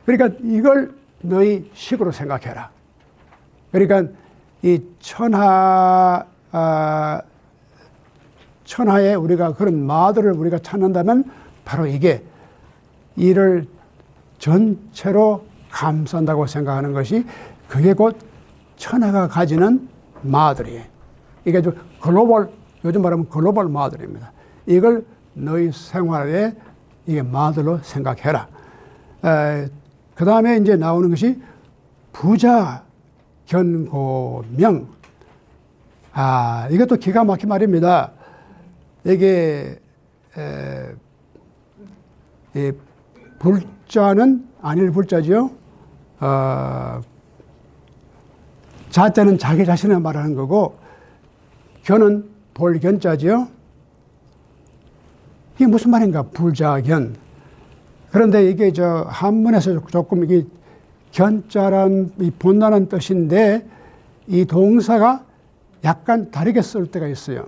그러니까 이걸 너희 식으로 생각해라. 그러니까 이 천하에 우리가 그런 마들을 우리가 찾는다면 바로 이게 이를 전체로 감싼다고 생각하는 것이, 그게 곧 천하가 가지는 마들이에요. 이게 좀 글로벌, 요즘 말하면 글로벌 마들입니다. 이걸 너희 생활에 이게 마들로 생각해라. 그 다음에 이제 나오는 것이 부자 견고명. 이것도 기가 막힌 말입니다. 이게 불자는 아닐 불자죠. 자자는 자기 자신을 말하는 거고, 견은 볼견자죠. 이게 무슨 말인가? 불자견. 그런데 이게 한문에서 조금 이게 견자란 이 본다는 뜻인데, 이 동사가 약간 다르게 쓸 때가 있어요.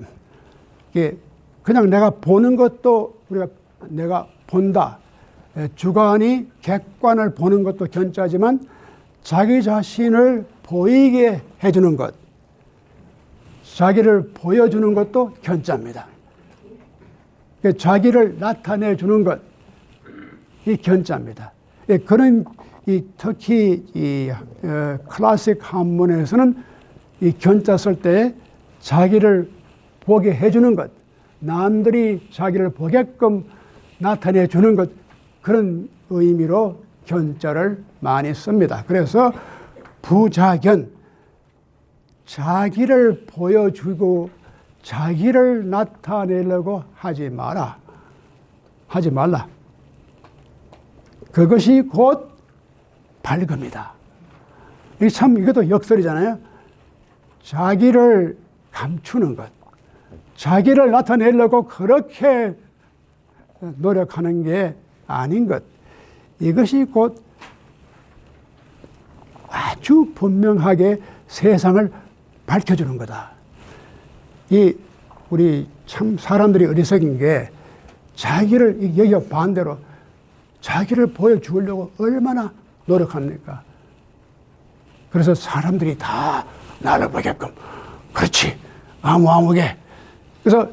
이게 그냥 내가 보는 것도 내가 본다. 주관이 객관을 보는 것도 견자지만, 자기 자신을 보이게 해주는 것, 자기를 보여주는 것도 견자입니다. 자기를 나타내주는 것, 이 견자입니다. 그런 특히 이 클래식 한문에서는 이 견자 쓸 때 자기를 보게 해주는 것, 남들이 자기를 보게끔 나타내주는 것, 그런 의미로 견자를 많이 씁니다. 그래서 부자견, 자기를 보여주고 자기를 나타내려고 하지 마라. 하지 말라. 그것이 곧 밝음이다. 이 참 이것도 역설이잖아요. 자기를 감추는 것, 자기를 나타내려고 그렇게 노력하는 게 아닌 것, 이것이 곧 아주 분명하게 세상을 밝혀주는 거다. 우리 참 사람들이 어리석인 게 자기를 여기 반대로 자기를 보여주려고 얼마나 노력합니까? 그래서 사람들이 다 나를 보게끔, 그렇지, 아무게. 그래서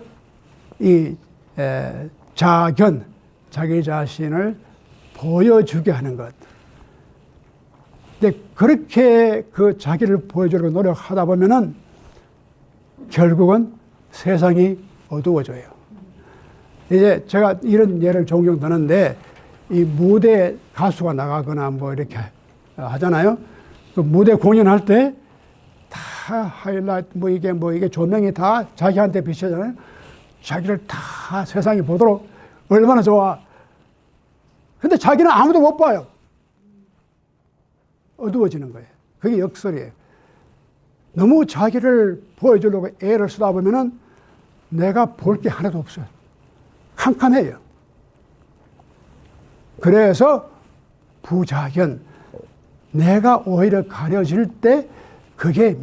자견, 자기 자신을 보여주게 하는 것. 근데 그렇게 그 자기를 보여주려고 노력하다 보면은 결국은 세상이 어두워져요. 이제 제가 이런 예를 종종 드는데, 이 무대 가수가 나가거나 뭐 이렇게 하잖아요. 그 무대 공연할 때 다 하이라이트 뭐 이게 조명이 다 자기한테 비치잖아요. 자기를 다 세상이 보도록 얼마나 좋아. 근데 자기는 아무도 못 봐요. 어두워지는 거예요. 그게 역설이에요. 너무 자기를 보여주려고 애를 쓰다 보면은 내가 볼 게 하나도 없어요. 캄캄해요. 그래서 부자견, 내가 오히려 가려질 때 그게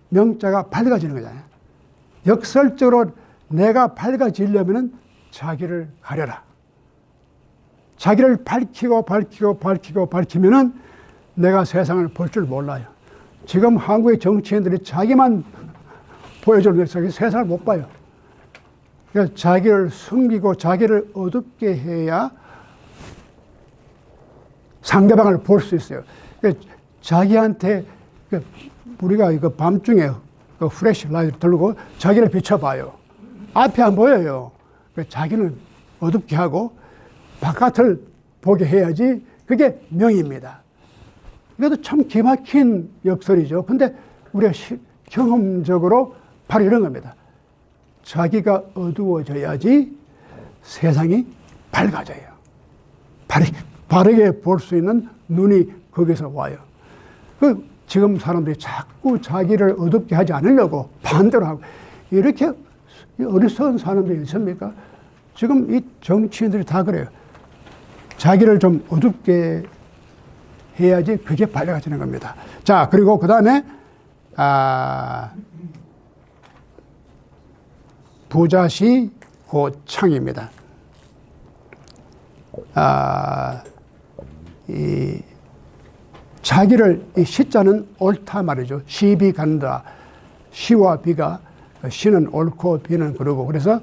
명자가 밝아지는 거잖아요. 역설적으로 내가 밝아지려면은 자기를 가려라. 자기를 밝히면은 내가 세상을 볼 줄 몰라요. 지금 한국의 정치인들이 자기만 보여주는 데서 세상을 못 봐요. 그러니까 자기를 숨기고 자기를 어둡게 해야 상대방을 볼 수 있어요. 그러니까 자기한테 우리가 이거 밤중에 그 프레시 라이트 들고 자기를 비춰봐요. 앞이 안 보여요. 그러니까 자기는 어둡게 하고 바깥을 보게 해야지 그게 명입니다. 이것도 참 기막힌 역설이죠. 근데 우리가 경험적으로 바로 이런 겁니다. 자기가 어두워져야지 세상이 밝아져요. 바르게 볼 수 있는 눈이 거기서 와요. 지금 사람들이 자꾸 자기를 어둡게 하지 않으려고 반대로 하고, 이렇게 어리석은 사람들이 있습니까? 지금 이 정치인들이 다 그래요. 자기를 좀 어둡게 해야지 그게 밝아지는 겁니다. 자, 그리고 그 다음에 부자시 고창입니다. 자기를, 이 시자는 옳다 말이죠. 시비 간다. 시와 비가, 시는 옳고 비는 그러고, 그래서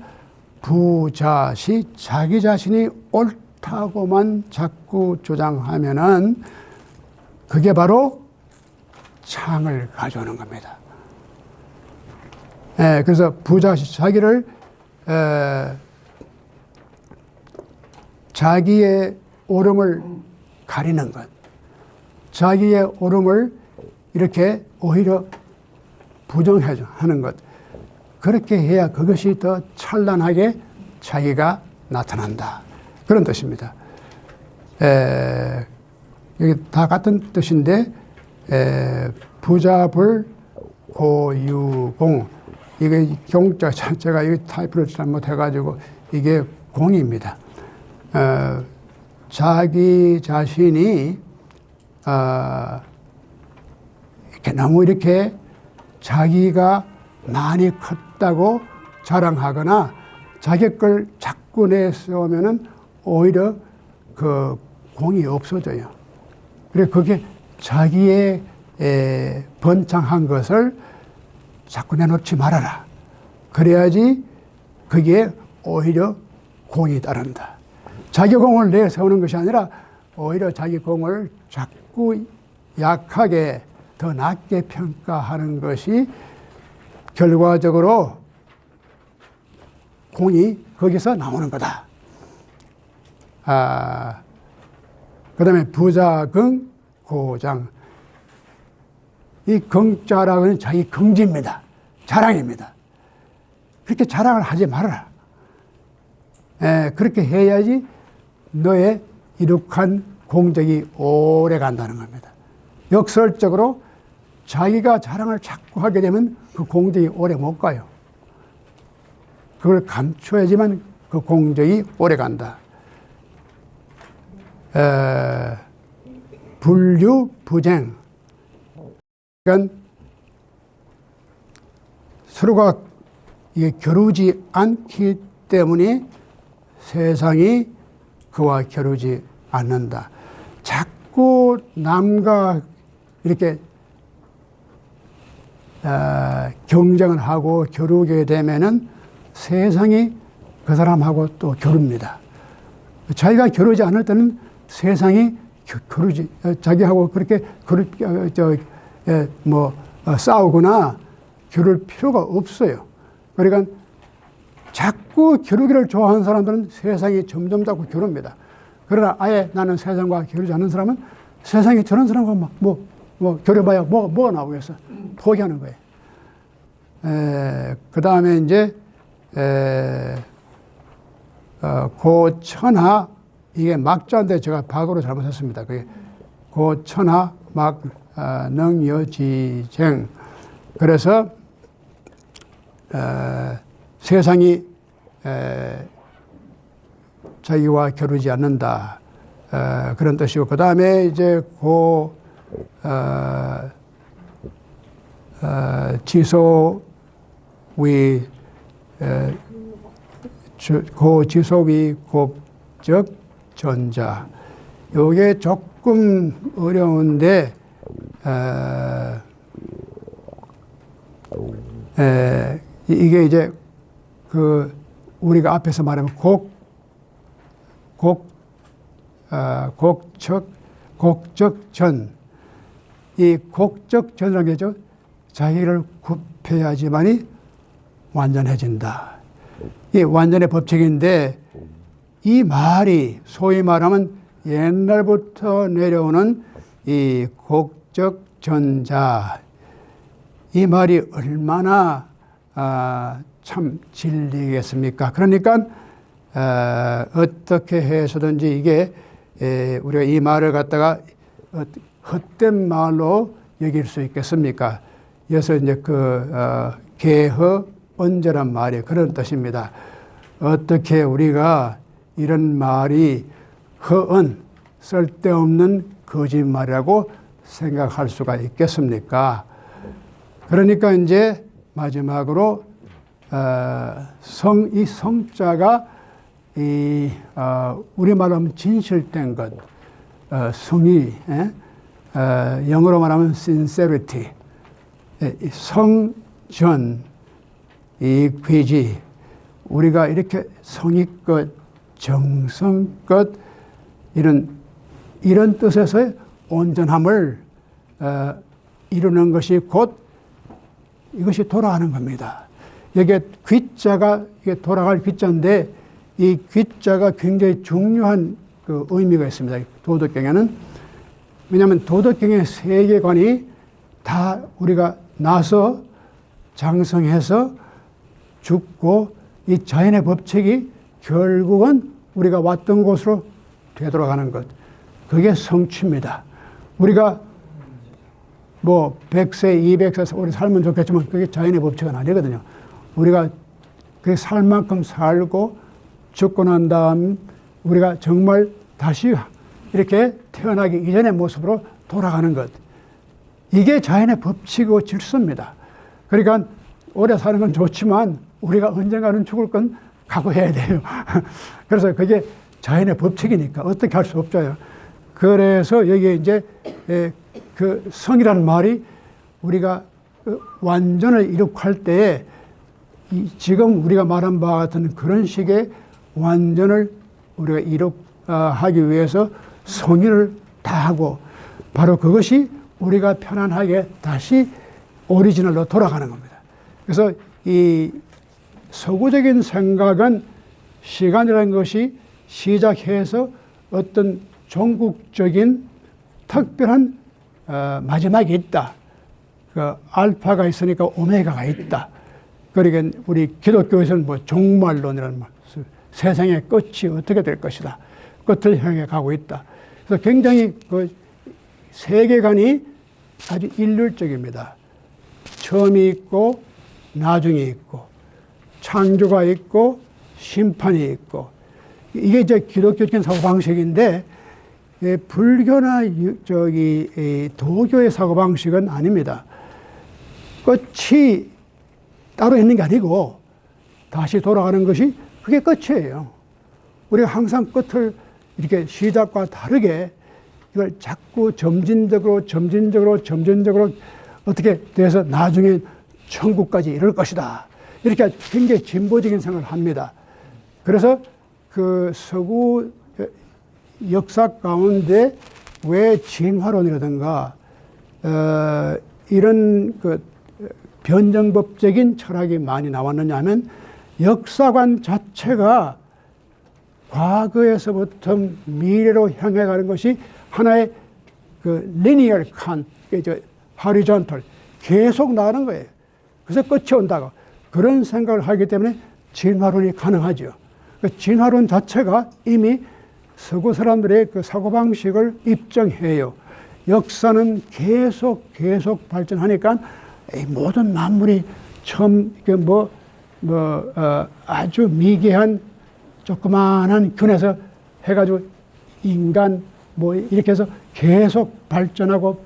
부자시, 자기 자신이 옳다고만 자꾸 주장하면은 그게 바로 창을 가져오는 겁니다. 그래서 부자시, 자기를 자기의 옳음을 가리는 것, 자기의 옳음을 이렇게 오히려 부정하는 것, 그렇게 해야 그것이 더 찬란하게 자기가 나타난다, 그런 뜻입니다. 여기 다 같은 뜻인데, 부자불 고유공, 이게 경자, 제가 이 타이프를 잘못해가지고 이게 공입니다. 자기 자신이 이렇게 너무 이렇게 자기가 많이 컸다고 자랑하거나 자기 걸 자꾸 내세우면은 오히려 그 공이 없어져요. 그래서 그게 자기의 번창한 것을 자꾸 내놓지 말아라. 그래야지 그게 오히려 공이 따른다. 자기 공을 내세우는 것이 아니라 오히려 자기 공을 자꾸 약하게 더 낮게 평가하는 것이 결과적으로 공이 거기서 나오는 거다. 그 다음에 부자긍 고장. 이 긍자라고 하는 자기 긍지입니다. 자랑입니다. 그렇게 자랑을 하지 말아라. 그렇게 해야지 너의 이룩한 공덕이 오래 간다는 겁니다. 역설적으로 자기가 자랑을 자꾸 하게 되면 그 공덕이 오래 못 가요. 그걸 감춰야지만 그 공덕이 오래 간다. 불유부쟁. 그러니까 서로가 이게 겨루지 않기 때문에 세상이 그와 겨루지 않는다. 자꾸 남과 이렇게 경쟁을 하고 겨루게 되면은 세상이 그 사람하고 또 겨룹니다. 자기가 겨루지 않을 때는 세상이 겨루지, 자기하고 그렇게 싸우거나 겨룰 필요가 없어요. 그러니까 자꾸 겨루기를 좋아하는 사람들은 세상이 점점 자꾸 겨룹니다. 그러나 아예 나는 세상과 겨루지 않는 사람은 세상이 저런 사람과 겨뤄봐야 뭐가 나오겠어. 포기하는 거예요. 그 다음에 이제, 고천하, 이게 막자인데 제가 박으로 잘못했습니다. 그게 고천하 능여지쟁. 그래서, 세상이, 자기와 겨루지 않는다. 그런 뜻이고, 그 다음에 이제 고지소위 곱적 전자. 요게 조금 어려운데, 이게 이제 우리가 앞에서 말하면 곡적전. 이 곡적전이라는 게죠. 자기를 굽혀야지만이 완전해진다. 이 완전의 법칙인데, 이 말이 소위 말하면 옛날부터 내려오는 이 곡적전자, 이 말이 얼마나 참 진리겠습니까? 그러니까 어떻게 해서든지 이게 우리가 이 말을 갖다가 헛된 말로 여길 수 있겠습니까? 그래서 이제 개허 언저란 말이 그런 뜻입니다. 어떻게 우리가 이런 말이 허언, 쓸데없는 거짓말이라고 생각할 수가 있겠습니까? 그러니까 이제 마지막으로 이 성자가 우리말로 하면 진실된 것, 성의, 영어로 말하면 sincerity, 성전, 이 귀지, 우리가 이렇게 성의껏, 정성껏 이런 뜻에서의 온전함을 이루는 것이 곧 이것이 돌아가는 겁니다. 여기에 귀자가 이게 돌아갈 귀자인데 이 귀자가 굉장히 중요한 의미가 있습니다. 도덕경에는. 왜냐하면 도덕경의 세계관이 다 우리가 나서 장성해서 죽고 이 자연의 법칙이 결국은 우리가 왔던 곳으로 되돌아가는 것. 그게 성취입니다. 우리가 100세, 200세 우리 살면 좋겠지만 그게 자연의 법칙은 아니거든요. 우리가 그 살 만큼 살고 죽고 난 다음 우리가 정말 다시 이렇게 태어나기 이전의 모습으로 돌아가는 것. 이게 자연의 법칙이고 질서입니다. 그러니까 오래 사는 건 좋지만 우리가 언젠가는 죽을 건 각오해야 돼요. 그래서 그게 자연의 법칙이니까 어떻게 할 수 없죠. 그래서 여기에 이제 그 성이라는 말이 우리가 완전을 이룩할 때에 지금 우리가 말한 바와 같은 그런 식의 완전을 우리가 이룩하기 위해서 성의를 다하고 바로 그것이 우리가 편안하게 다시 오리지널로 돌아가는 겁니다. 그래서 이 서구적인 생각은 시간이라는 것이 시작해서 어떤 종국적인 특별한 마지막이 있다. 그 알파가 있으니까 오메가가 있다. 그러니까 우리 기독교에서는 뭐 종말론이라는 말, 세상의 끝이 어떻게 될 것이다. 끝을 향해 가고 있다. 그래서 굉장히 그 세계관이 아주 일률적입니다. 처음이 있고 나중이 있고 창조가 있고 심판이 있고 이게 이제 기독교적인 사고방식인데 불교나 도교의 사고방식은 아닙니다. 끝이 따로 있는 게 아니고 다시 돌아가는 것이 그게 끝이에요. 우리가 항상 끝을 이렇게 시작과 다르게 이걸 자꾸 점진적으로 어떻게 돼서 나중에 천국까지 이룰 것이다. 이렇게 굉장히 진보적인 생각을 합니다. 그래서 그 서구 역사 가운데 왜 진화론이라든가 이런 그 변정법적인 철학이 많이 나왔느냐 하면 역사관 자체가 과거에서부터 미래로 향해 가는 것이 하나의 그 linear 칸, horizontal, 계속 나가는 거예요. 그래서 끝이 온다고. 그런 생각을 하기 때문에 진화론이 가능하죠. 그 진화론 자체가 이미 서구 사람들의 그 사고방식을 입증해요. 역사는 계속 발전하니까 모든 만물이 처음 아주 미개한 조그마한 균에서 해가지고 인간 이렇게 해서 계속 발전하고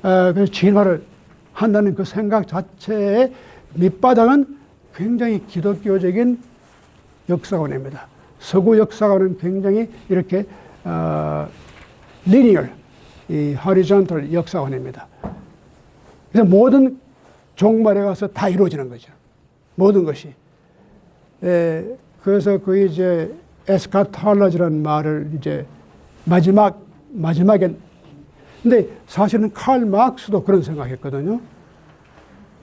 그래서 진화를 한다는 그 생각 자체의 밑바닥은 굉장히 기독교적인 역사관입니다. 서구 역사관은 굉장히 이렇게 linear, 이 horizontal 역사관입니다. 그래서 모든 종말에 가서 다 이루어지는 거죠. 모든 것이. 그래서 그 이제 에스카톨로지라는 말을 이제 마지막에 근데 사실은 칼 막스도 그런 생각했거든요.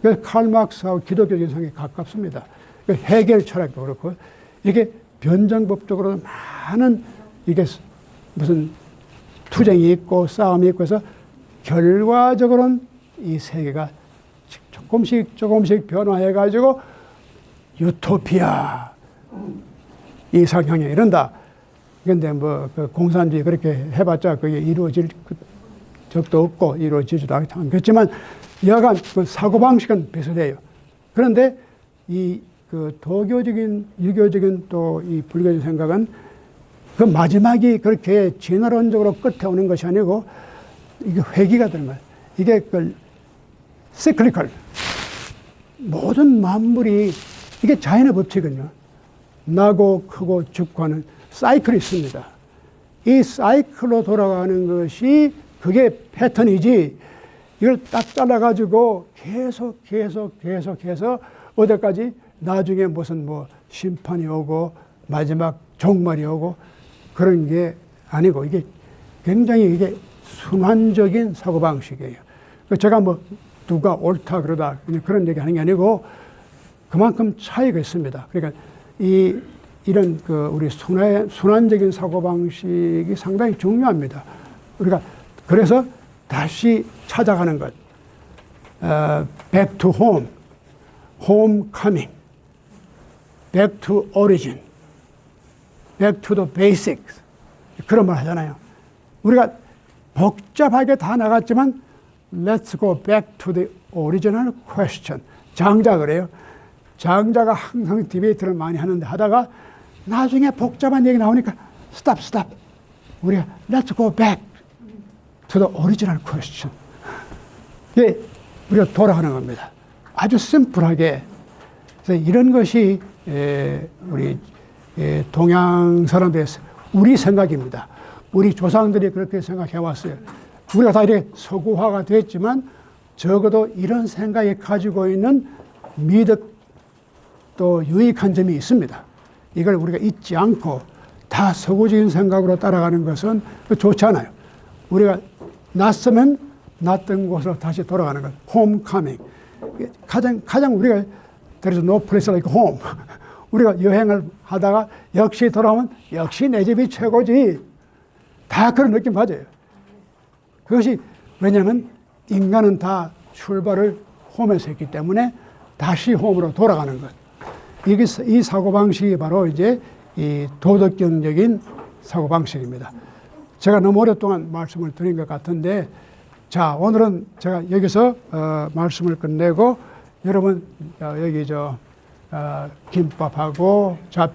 그래서 칼 막스하고 기독교적인 생각이 가깝습니다. 해겔 철학도 그렇고 이렇게 변정법적으로 많은 이게 무슨 투쟁이 있고 싸움이 있고 해서 결과적으로는 이 세계가 조금씩 변화해가지고 유토피아 이상향에 이른다. 그런데 그 공산주의 그렇게 해봤자 그게 이루어질 적도 없고 이루어지지도 않겠지만 여하간 그 사고방식은 비슷해요. 그런데 그 도교적인, 유교적인 또 이 불교적 생각은 그 마지막이 그렇게 진화론적으로 끝에 오는 것이 아니고 이게 회귀가 되는 거예요. 이게 그 시클리컬. 모든 만물이 이게 자연의 법칙은요. 나고 크고 죽고 하는 사이클이 있습니다. 이 사이클로 돌아가는 것이 그게 패턴이지 이걸 딱 잘라가지고 계속해서 어디까지 나중에 무슨 심판이 오고 마지막 종말이 오고 그런 게 아니고 이게 굉장히 이게 순환적인 사고방식이에요. 제가 누가 옳다 그러다 그런 얘기 하는 게 아니고 그만큼 차이가 있습니다. 그러니까 이런 우리 순환적인 사고방식이 상당히 중요합니다. 우리가 그래서 다시 찾아가는 것, back to home, homecoming, back to origin, back to the basics 그런 말 하잖아요. 우리가 복잡하게 다 나갔지만 let's go back to the original question. 장자 그래요. 장자가 항상 디베이트를 많이 하는데 하다가 나중에 복잡한 얘기 나오니까 stop. 우리가 let's go back to the original question. 예, 우리가 돌아가는 겁니다. 아주 심플하게. 그래서 이런 것이 우리 동양 사람들의 우리 생각입니다. 우리 조상들이 그렇게 생각해 왔어요. 우리가 다 이렇게 서구화가 됐지만 적어도 이런 생각이 가지고 있는 미덕 또 유익한 점이 있습니다. 이걸 우리가 잊지 않고 다 서구적인 생각으로 따라가는 것은 좋지 않아요. 우리가 낯서면 낯던 곳으로 다시 돌아가는 것. 홈커밍. 가장 우리가 there is no place like home. 우리가 여행을 하다가 역시 돌아오면 역시 내 집이 최고지. 다 그런 느낌 가져요. 그것이 왜냐하면 인간은 다 출발을 홈에서 했기 때문에 다시 홈으로 돌아가는 것. 이게 이 사고 방식이 바로 이제 이 도덕경적인 사고 방식입니다. 제가 너무 오랫동안 말씀을 드린 것 같은데, 자, 오늘은 제가 여기서 말씀을 끝내고 여러분 여기 김밥하고 잡채